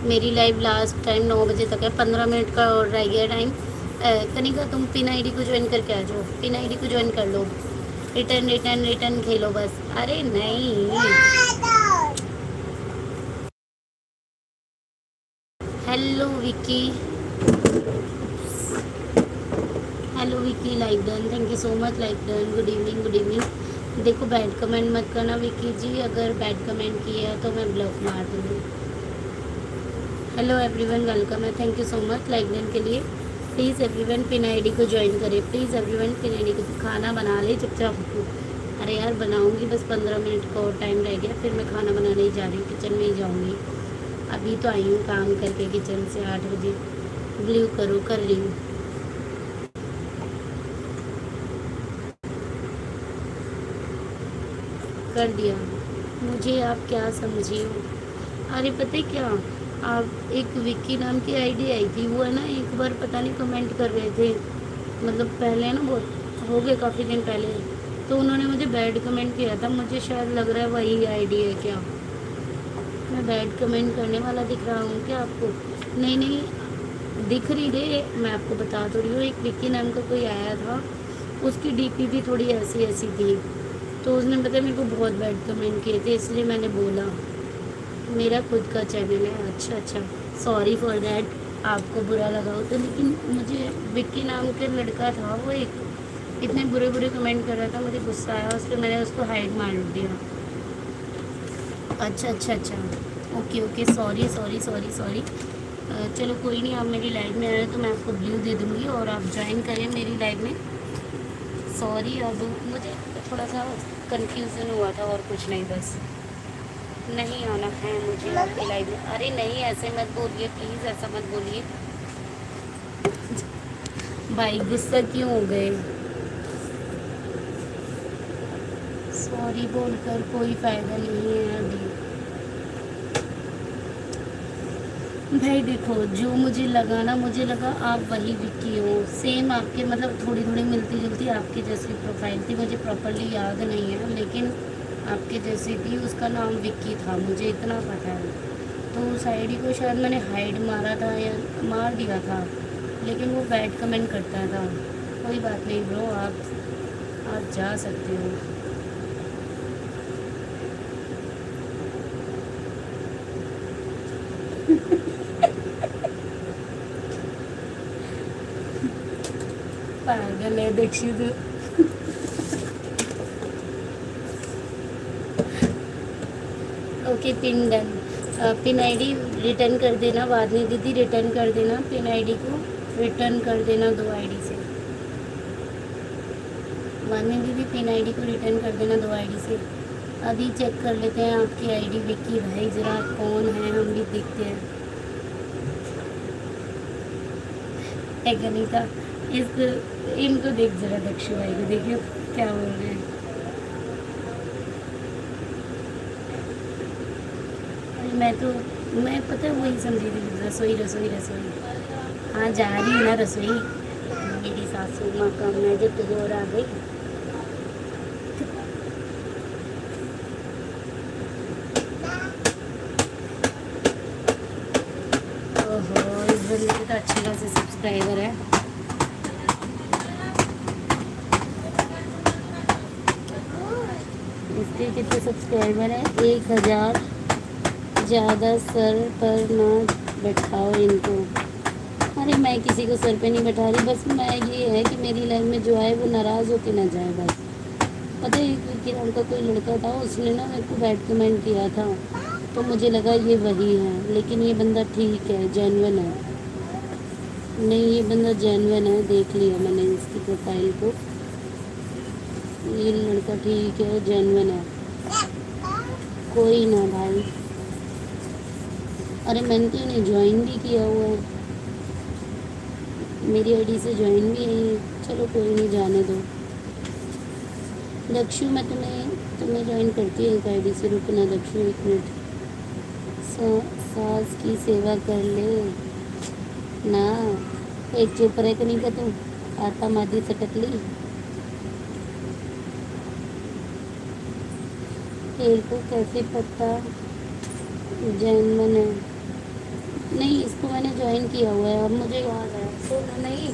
मेरी लाइव लास्ट टाइम 9 बजे तक है, 15 मिनट का और रह गया टाइम। कनिका तुम पिन आईडी को ज्वाइन करके आ जाओ, पिन आईडी को ज्वाइन कर लो। रिटर्न रिटर्न रिटर्न खेलो बस। अरे नहीं, hello Vicky, hello Vicky, like done, thank you so much, like done. Good evening, good evening. देखो बैड कमेंट मत करना विकी जी, अगर बैड कमेंट किया है तो मैं ब्लॉक मार दूँगी। हेलो एवरीवन, वेलकम है, thank you so much like done के लिए। प्लीज़ एवरीवन पिन आईडी को ज्वाइन करें, प्लीज़ एवरीवन पिन आईडी को। खाना बना ले चुपचाप। अरे यार बनाऊँगी, बस 15 मिनट का और टाइम रह गया, फिर मैं खाना बनाने ही जा रही हूँ, किचन में ही जाऊँगी। अभी तो आई हूँ काम करके किचन से 8 बजे। ब्लू करो, कर रही हूँ। कर दिया। मुझे आप क्या समझी हो? अरे पता है क्या, आप एक विक्की नाम की आईडी आई थी, वो है ना एक बार पता नहीं कमेंट कर रहे थे, मतलब पहले ना, बहुत हो गए काफ़ी दिन पहले, तो उन्होंने मुझे बैड कमेंट किया था। मुझे शायद लग रहा है वही आईडी है क्या? मैं बैड कमेंट करने वाला दिख रहा हूँ क्या आपको? नहीं नहीं दिख रही रे, मैं आपको बता तो रही हूँ। एक विक्की नाम का कोई आया था, उसकी डीपी भी थोड़ी ऐसी ऐसी थी, तो उसने पता मेरे को बहुत बैड कमेंट किए थे, इसलिए मैंने बोला मेरा खुद का चैनल है। अच्छा अच्छा, सॉरी फॉर दैट, आपको बुरा लगा हो तो। लेकिन मुझे विक्की नाम का लड़का था, वो एक इतने बुरे बुरे कमेंट कर रहा था, मुझे गुस्सा आया, उस पर मैंने उसको हाइड मार दिया। अच्छा अच्छा अच्छा, okay okay, sorry sorry sorry sorry. चलो कोई नहीं, आप मेरी लाइव में आए तो मैं आपको ब्लू दे दूँगी और आप ज्वाइन करें मेरी लाइव में। सॉरी, अब मुझे थोड़ा सा कंफ्यूजन हुआ था और कुछ नहीं, बस नहीं आना है मुझे आपकी लाइव में। अरे नहीं, ऐसे मत बोलिए प्लीज़, ऐसा मत बोलिए भाई, गुस्सा क्यों हो गए? सॉरी बोलकर कोई फ़ायदा नहीं है अभी। भाई देखो, जो मुझे लगा ना, मुझे लगा आप वही विक्की हो, सेम आपके, मतलब थोड़ी थोड़ी मिलती जुलती आपकी जैसी प्रोफाइल थी, मुझे प्रॉपरली याद नहीं है, लेकिन आपके जैसी थी, उसका नाम विक्की था, मुझे इतना पता है। तो उस आईडी को शायद मैंने हाइड मारा था या मार दिया था, लेकिन वो बैड कमेंट करता था। कोई बात नहीं ब्रो, आप जा सकते हो। पागल है Dixit. Okay, pin done. Pin ID return कर देना, वादनी दीदी रिटर्न कर देना, पिन आईडी को रिटर्न कर देना 2 आईडी से। वादनी दीदी पिन आईडी को रिटर्न कर देना 2 आईडी से। अभी चेक कर लेते हैं आपकी आईडी विक्की भाई, ज़रा कौन है, हम भी देखते हैं। एक अनीता, इनको देख जरा, दक्षु भाई को देखिए क्या बोल रहे हैं। मैं पता है वही समझी थी, रसोई रसोई रसोई। हाँ जा रही है ना रसोई, मेरी सासू माँ का मैं जो तुझोर आ गई। ओहो, इस बंदे के तो अच्छे खासे सब्सक्राइबर है। इसके कितने सब्सक्राइबर हैं? 1000। ज़्यादा सर पर ना बैठाओ इनको। अरे मैं किसी को सर पे नहीं बैठा रही, बस मैं ये है कि मेरी लाइफ में जो आए वो नाराज़ होके ना जाए बस। पता है विक्की नाम का कोई लड़का था, उसने ना मेरे को बैड कमेंट किया था, तो मुझे लगा ये वही है, लेकिन ये बंदा ठीक है, जेन्युइन है। नहीं, ये बंदा जेन्युइन है, देख लिया मैंने इसकी प्रोफाइल को, ये लड़का ठीक है, जेन्युइन है। कोई ना भाई, अरे मैंने तो इन्हें ज्वाइन भी किया हुआ है, मेरी आईडी से ज्वाइन भी है। चलो कोई नहीं, जाने दो। दक्षु मैं तुम्हें ज्वाइन करती हूँ एक आईडी से। रुकना दक्षु, 1 मिनट। सास की सेवा कर ले ना, एक चुप रहे कहीं का, तुम आता मादी सटक ली। तेरे को कैसे पता जैनमन है? नहीं, इसको मैंने ज्वाइन किया हुआ है, अब मुझे याद है। सुनो, नहीं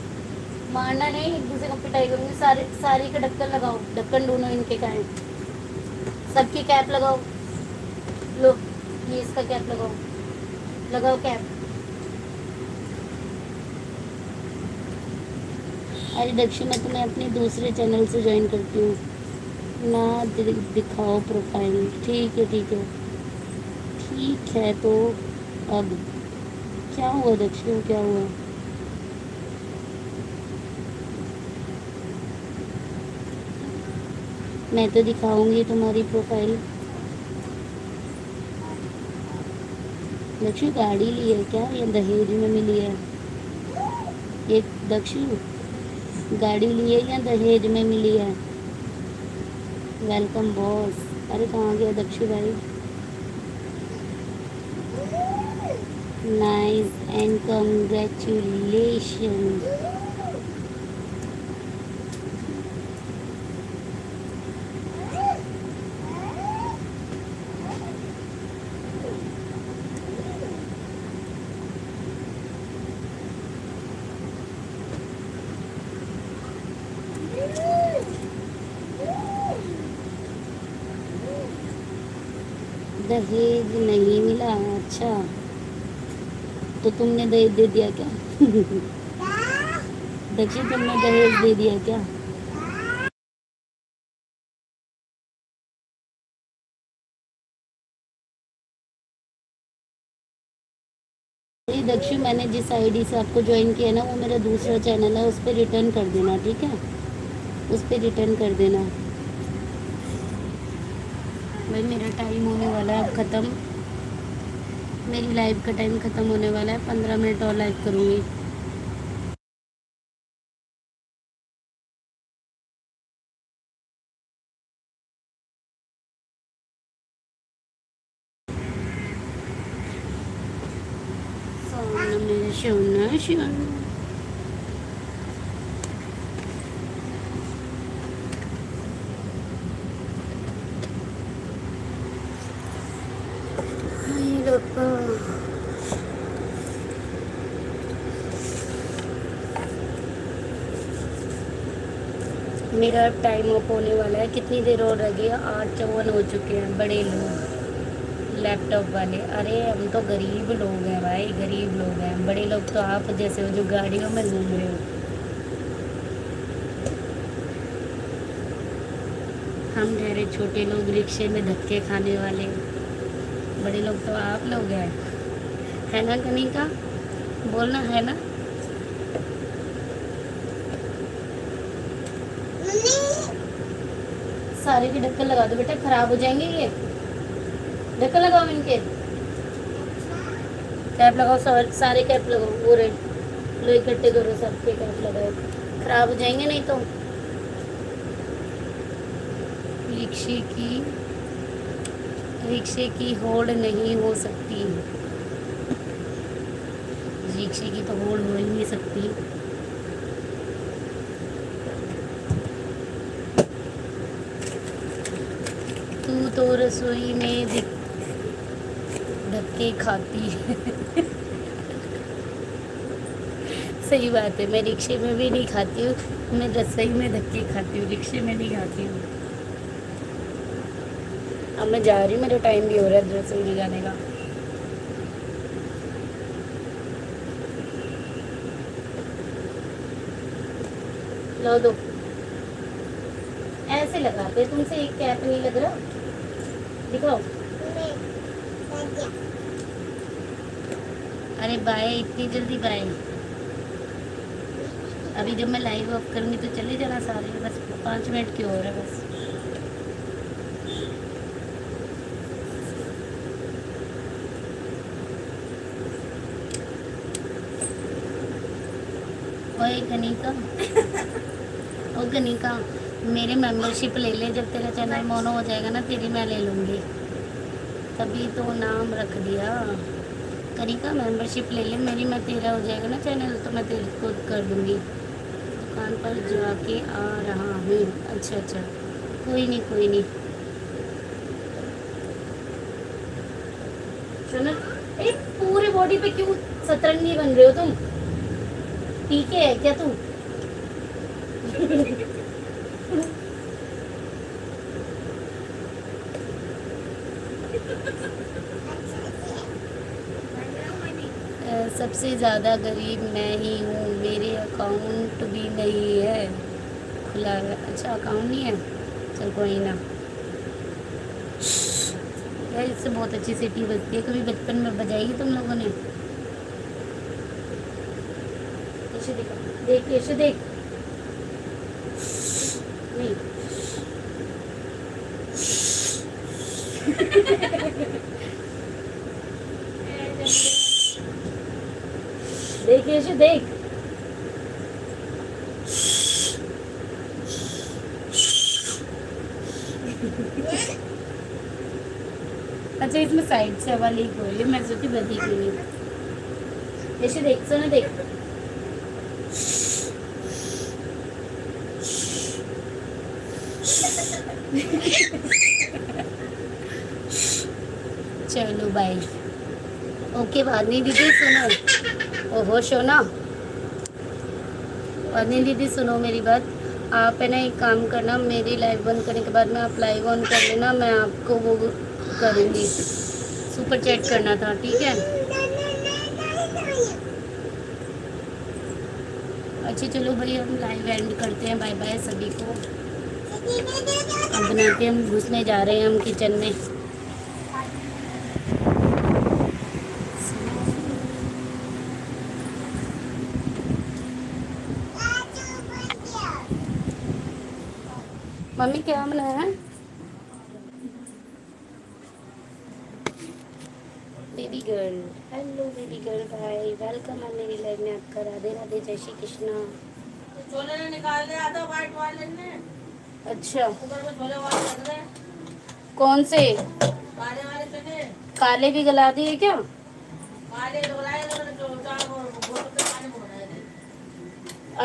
मारना नहीं, एक दूसरे को पिटाई करूँगी। सारी का ढक्कन लगाओ, ढक्कन ढूंढो इनके का है। सबकी कैप लगाओ। लो, ये इसका कैप लगाओ, लगाओ कैप। अरे दक्षु, मैं तुम्हें अपने दूसरे चैनल से ज्वाइन करती हूँ ना। दिखाओ प्रोफाइल। ठीक है ठीक है ठीक है। तो अब क्या हुआ दक्षु, क्या हुआ? मैं तो दिखाऊंगी तुम्हारी प्रोफाइल। दक्षु गाड़ी ली है क्या, या दहेज में मिली है? ये दक्षु गाड़ी ली है या दहेज में मिली है? Welcome boss. अरे कहाँ गया दक्षु भाई? Nice and congratulation. दहेज नहीं मिला? अच्छा, तो तुमने दहेज दे दिया क्या? दक्षिण, तुमने दहेज दे दिया क्या? ये दक्षिण, मैंने जिस आईडी से आपको ज्वाइन किया ना, वो मेरा दूसरा चैनल है, उस पर रिटर्न कर देना, ठीक है? उस पर रिटर्न कर देना भाई। मेरा टाइम होने वाला है अब ख़त्म, मेरी लाइव का टाइम ख़त्म होने वाला है। 15 मिनट और लाइव करूँगी। सोना मेरा सोना सोना। मेरा अब टाइम अप होने वाला है। कितनी देर और रह गई? 8:54 हो चुके हैं। बड़े लोग लैपटॉप वाले, अरे हम तो गरीब लोग हैं भाई, गरीब लोग हैं। बड़े लोग तो आप जैसे हो जो गाड़ियों में घूम रहे हो। हम ठहरे छोटे लोग, रिक्शे में धक्के खाने वाले। बड़े लोग तो आप लोग हैं, है ना कनिका? बोलना है ना? सारे के ढक्कन लगा दो बेटा, खराब हो जाएंगे ये। ढक्कन लगाओ इनके, कैप लगाओ, सारे कैप लगाओ। वो रेड लो, इकट्ठे करो, सबके कैप लगाओ, खराब हो जाएंगे नहीं तो। रिक्शे की होड़ नहीं हो सकती। रिक्शे की तो होड़ हो ही नहीं सकती। तू तो रसोई में धक्के खाती है। सही बात है, मैं रिक्शे में भी नहीं खाती हूँ, मैं रसोई में धक्के खाती हूँ, रिक्शे में नहीं खाती हूँ। अब मैं जा रही हूँ, मेरा टाइम भी हो रहा है रसोई में जाने का। लो दो, ऐसे लगाते, तुमसे एक कैप नहीं लग रहा? दिखाओ। अरे बाय, इतनी जल्दी बाय? अभी जब मैं लाइव ऑफ करूँगी तो चले जाना सारे, बस 5 मिनट की और है बस। ओए कनिका, ओ कनिका, मेरे मेंबरशिप ले ले। जब तेरा चैनल मोनो हो जाएगा ना, तेरी मैं ले लूँगी। तभी तो नाम रख दिया कनिका, मेंबरशिप ले ले मेरी, मैं तेरा हो जाएगा ना चैनल तो मैं तेरे को कर दूँगी। दुकान पर जाके आ रहा हूँ। अच्छा अच्छा, कोई नहीं कोई नहीं। सुनो, ए पूरे बॉडी पे क्यों सतरंगी बन रहे हो तुम? ठीक है क्या तुम? सबसे ज़्यादा गरीब मैं ही हूँ, मेरे अकाउंट भी नहीं है खुला है। अच्छा अकाउंट नहीं है, चल कोई ना यार, इससे बहुत अच्छी सिटी बजती है। कभी बचपन में बजाई है तुम लोगों ने? ऐसे देख, देख ऐसे देख, नहीं देख ऐसे देख। अच्छा इसमें साइड से हवा लीक हो रही है, मैं सोची बंदी क्यों नहीं। ऐसे देख, सुनो देख। चलो बाय, ओके बाद नहीं दीदी सुनो। ओहो सोना, बाद नहीं दीदी सुनो मेरी बात। आप है ना एक काम करना, मेरी लाइव बंद करने के बाद में आप लाइव ऑन कर लेना, मैं आपको वो करूँगी, सुपर चैट करना था, ठीक है? अच्छा चलो भाई हम लाइव एंड करते हैं, बाय बाय सभी को। अब बनाते हैं, हम घुसने जा रहे हैं हम किचन में। मम्मी क्या बनाया है? Baby girl, hello baby girl भाई, वेलकम है मेरी लाइफ में आपका। राधे राधे, जय श्री कृष्णा। छोले ने निकाल दिया आधा वाइट वाले ने, अच्छा ऊपर में छोले वाले लग रहे हैं, कौन से? काले वाले चने, काले भी गला दिए क्या? काले डोलाए तो चार बोतल के पानी में बनाए थे।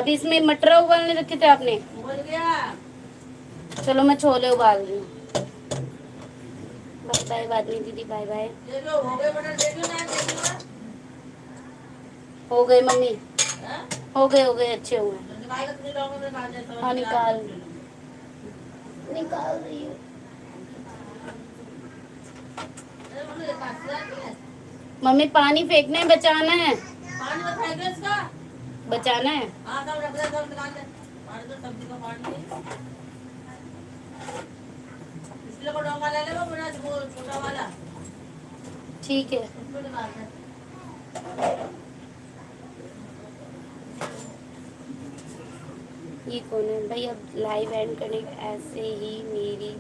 अभी इसमें मटर उबालने रखे थे आपने? बोल गया चलो मैं छोले उबाल रही हूँ। बाय बाय बाद में दीदी, बाय बाय। ये जो हो गए बटन देखो ना, देखो ना, हो गए मम्मी, हैं? हो गए अच्छे हुए। तो निकाल के तुझे लोगों ने निकाल दिया, हाँ निकाल रही हूँ। अरे बोलो ये काट दिया है। मम्मी पानी फेंकना है, बचाना है, पानी मत फेंक इसका, बचाना है। हाँ सब रख दे, सब निकाल दे, पानी तो सब्जी का पानी है। इसलिए को डोंगा ले ले, वो बड़ा वो छोटा वाला, ठीक है। उसमें निकाल दे। ये कौन है भाई? अब लाइव एंड करने ऐसे ही मेरी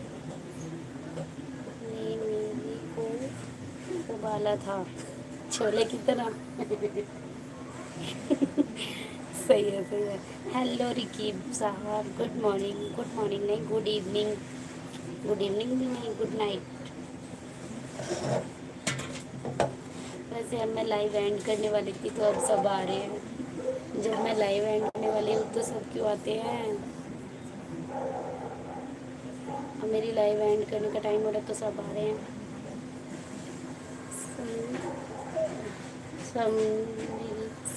को उबाला था छोले की तरह। सही है सही है। हेलो रिकीब साहब, गुड मॉर्निंग नहीं, गुड इवनिंग भी नहीं, गुड नाइट। वैसे अब मैं लाइव एंड करने वाली थी तो अब सब आ रहे हैं। जब मैं लाइव एंड करने वाली हूँ तो सब क्यों आते हैं? अब मेरी लाइव एंड करने का टाइम हो रहा है तो सब आ रहे हैं।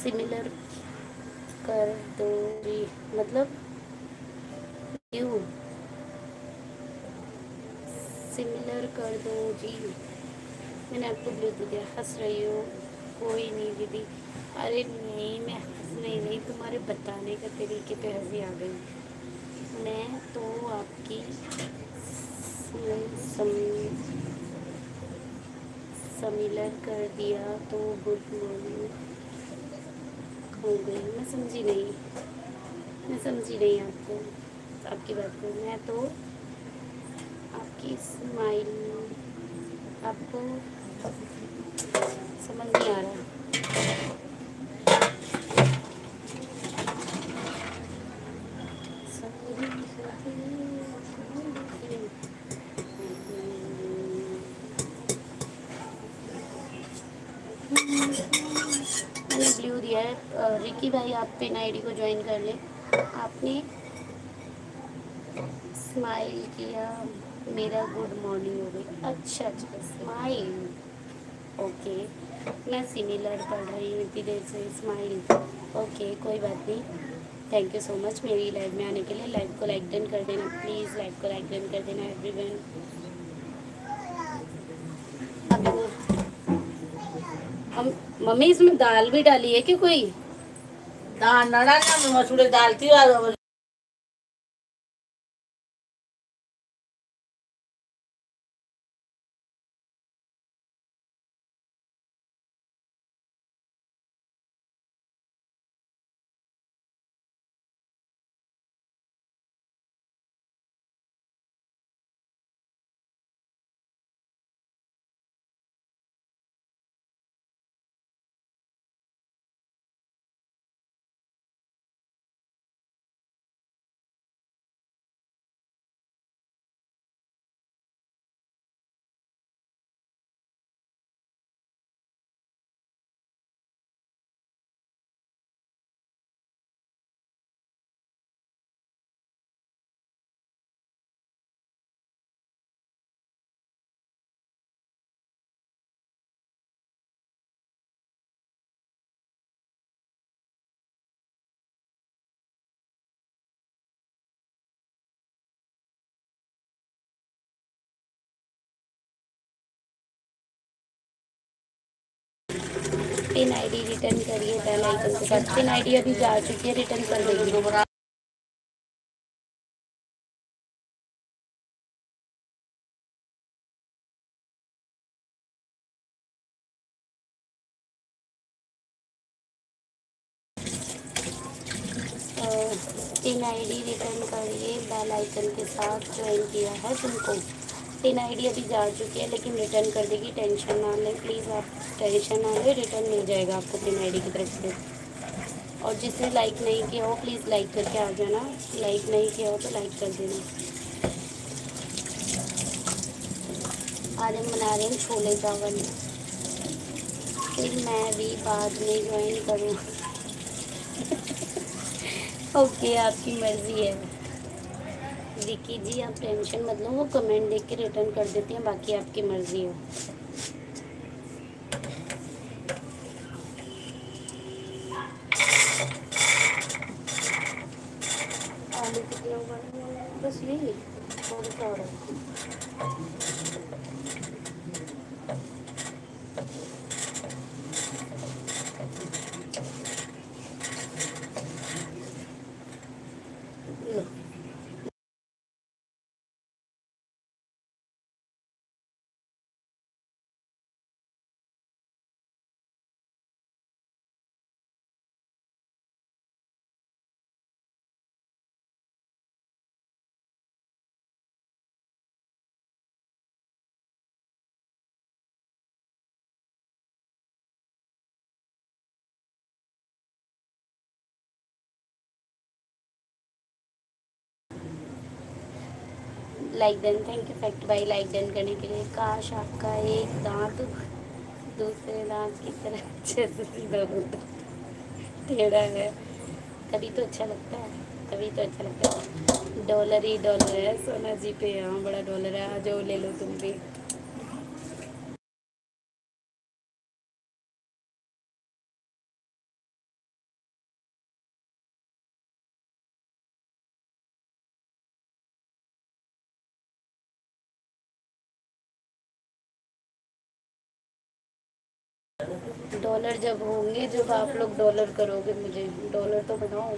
सिमिलर कर दो जी, मतलब क्यों? सिमिलर कर दो जी, मैंने आपको ब्लूटूथ दिया। हंस रही हो? कोई नहीं दीदी, अरे नहीं मैं हंस नहीं, तुम्हारे बताने का तरीके पे हंसी आ गई। मैं तो आपकी सिमिलर कर दिया तो गुड मॉर्निंग हो गई। मैं समझी नहीं आपकी बात को। मैं तो आपकी स्माइल, आपको समझ नहीं आ रहा। मैंने ब्लू दिया है। रिकी भाई आप पिन आईडी को ज्वाइन कर ले। आपने स्माइल किया, मेरा गुड मॉर्निंग हो गई। अच्छा स्माइल, ओके, मैं सिमिलर पढ़ रही हूँ इतनी देर से। स्माइल। ओके, कोई बात नहीं। थैंक यू सो मच मेरी लाइव में आने के लिए। लाइव को लाइक डन कर देना प्लीज़, लाइव को लाइक डन कर देना एवरीवन। अब हम मम्मी इसमें दाल भी डाली है कि कोई? दाल न डालना, मसूर दाल थी और पिन आईडी रिटर्न करिए बेल आइकन के साथ। पिन आईडी अभी जा चुकी है, रिटर्न कर देगी। पिन आईडी रिटर्न करिए बेल आइकन के साथ। ज्वाइन किया है तुमको। पिन आईडी अभी जा चुकी है लेकिन रिटर्न कर देगी, टेंशन ना लें प्लीज़। आप टेंशन ना लें, रिटर्न मिल जाएगा आपको पिन आईडी की तरफ से। और जिसने लाइक नहीं किया हो प्लीज़ लाइक करके आ जाना। लाइक नहीं किया हो तो लाइक कर देना। आज हम बना रहे हैं छोले चावल। फिर मैं भी बाद में ज्वाइन करूँ। ओके, आपकी मर्ज़ी है विकी जी, आप टेंशन मत लो। वो कमेंट देख के रिटर्न कर देती हैं, बाकी आपकी मर्ज़ी है। आलू कितने उबाले हैं? बस यही थोड़ा सा और है। लो। Like done, thank you fact भाई लाइक डन करने के लिए। काश आपका एक दांत दूसरे दांत की तरह जैसे सीधा होता, टेढ़ा है, तभी तो अच्छा लगता है, तभी तो अच्छा लगता है। डॉलर ही डॉलर है सोना जी पे, हाँ बड़ा डॉलर है। आ जाओ ले लो तुम भी। डॉलर जब होंगे जब आप लोग डॉलर करोगे मुझे, डॉलर तो बनाओ।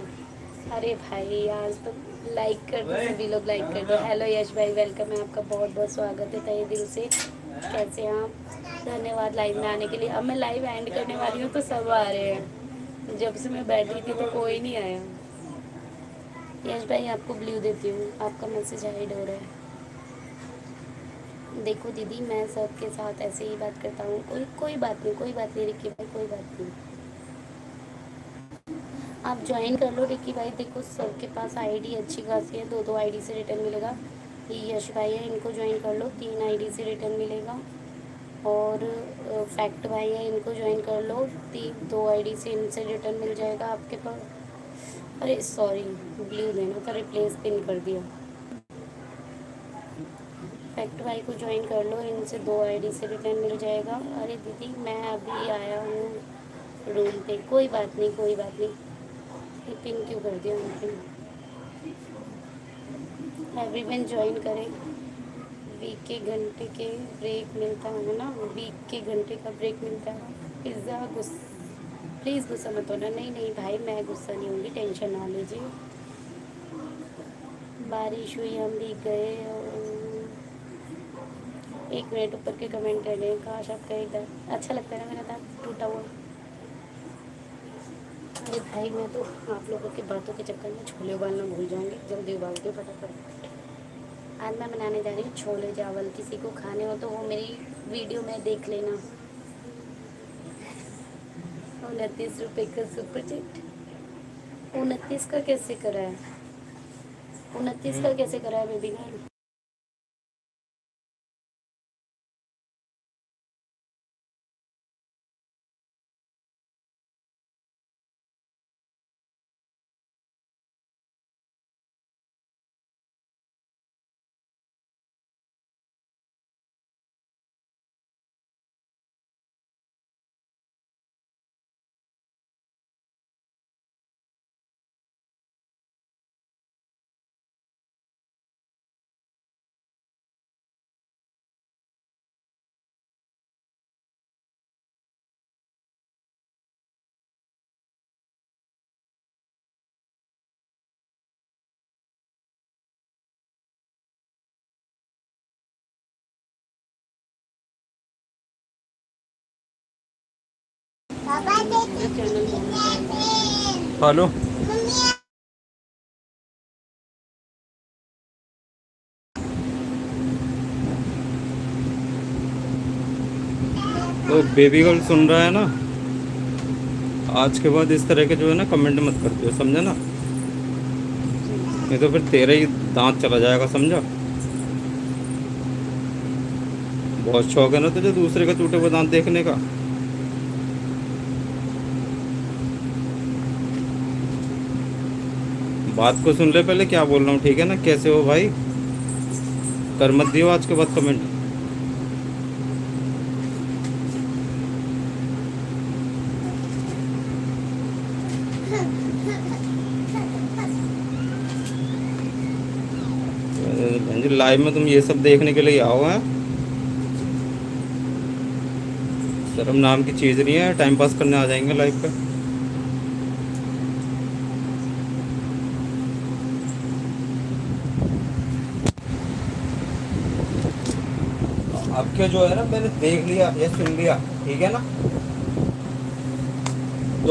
अरे भाई आज तो लाइक कर दो सभी लोग, लाइक कर दो। हेलो यश भाई, वेलकम है आपका, बहुत बहुत स्वागत है तहे दिल से। कैसे हैं आप? धन्यवाद लाइव में आने के लिए। अब मैं लाइव एंड करने वाली हूँ तो सब आ रहे हैं। जब से मैं बैठी थी तो कोई नहीं आया। यश भाई आपको ब्लू देती हूँ, आपका मैसेज हाइड हो रहा है। देखो दीदी, मैं सबके साथ ऐसे ही बात करता हूँ। कोई बात नहीं, कोई बात नहीं रिक्की भाई, कोई बात नहीं। आप ज्वाइन कर लो रिक्की भाई। देखो सबके पास आईडी अच्छी खासी है, 2-2 आईडी से रिटर्न मिलेगा। ये यश भाई है, इनको ज्वाइन कर लो, 3 आईडी से रिटर्न मिलेगा। और फैक्ट भाई है, इनको ज्वाइन कर लो, 2 आईडी से इनसे रिटर्न मिल जाएगा आपके पास। अरे सॉरी, ब्लू देना था, रिप्लेस पिन कर दिया। फैक्ट भाई को ज्वाइन कर लो, इनसे 2 आईडी से रिटर्न मिल जाएगा। अरे दीदी मैं अभी आया हूँ रूम पे, कोई बात नहीं कोई बात नहीं। ये पिन क्यों कर दिया उनके? एवरीवन ज्वाइन करें। वीक के घंटे के ब्रेक मिलता है ना, वीक के घंटे का ब्रेक मिलता है। पिज़्ज़ा प्लीज़ गुस्सा मत होना। नहीं नहीं भाई मैं गुस्सा नहीं होंगी, टेंशन ना लीजिए। बारिश हुई हम भीग गए। और 1 मिनट ऊपर के कमेंट कर लें, काश आपका एकदम अच्छा लगता है ना मेरा दांत टूटा हुआ। अरे भाई मैं तो आप लोगों की बातों के चक्कर में छोले उबालना भूल जाऊंगी, जल्दी उबाल के फटाफट। आज मैं बनाने जा रही हूँ छोले चावल, किसी को खाने हो तो वो मेरी वीडियो में देख लेना। 29 रुपये का सुपर चैट। 29 का कैसे करा है? 29 का कैसे करा है बेबी गर्ल? पापा देखिए चैनल हेलो। तो बेबी गर्ल सुन रहा है ना, आज के बाद इस तरह के जो है ना कमेंट मत करते हो, समझा ना? नहीं तो फिर तेरा ही दांत चला जाएगा, समझा? बहुत शौक है ना तुझे दूसरे का टूटे हुए दांत देखने का। बात को सुन ले पहले क्या बोल रहा हूँ, ठीक है ना? कैसे हो भाई? कर मत दियो आज के बाद कमेंट। लाइव में तुम ये सब देखने के लिए आओ हैं? शर्म नाम की चीज़ नहीं है, टाइम पास करने आ जाएंगे लाइव पे। अब क्या जो है ना, मैंने देख लिया या सुन लिया, ठीक है ना?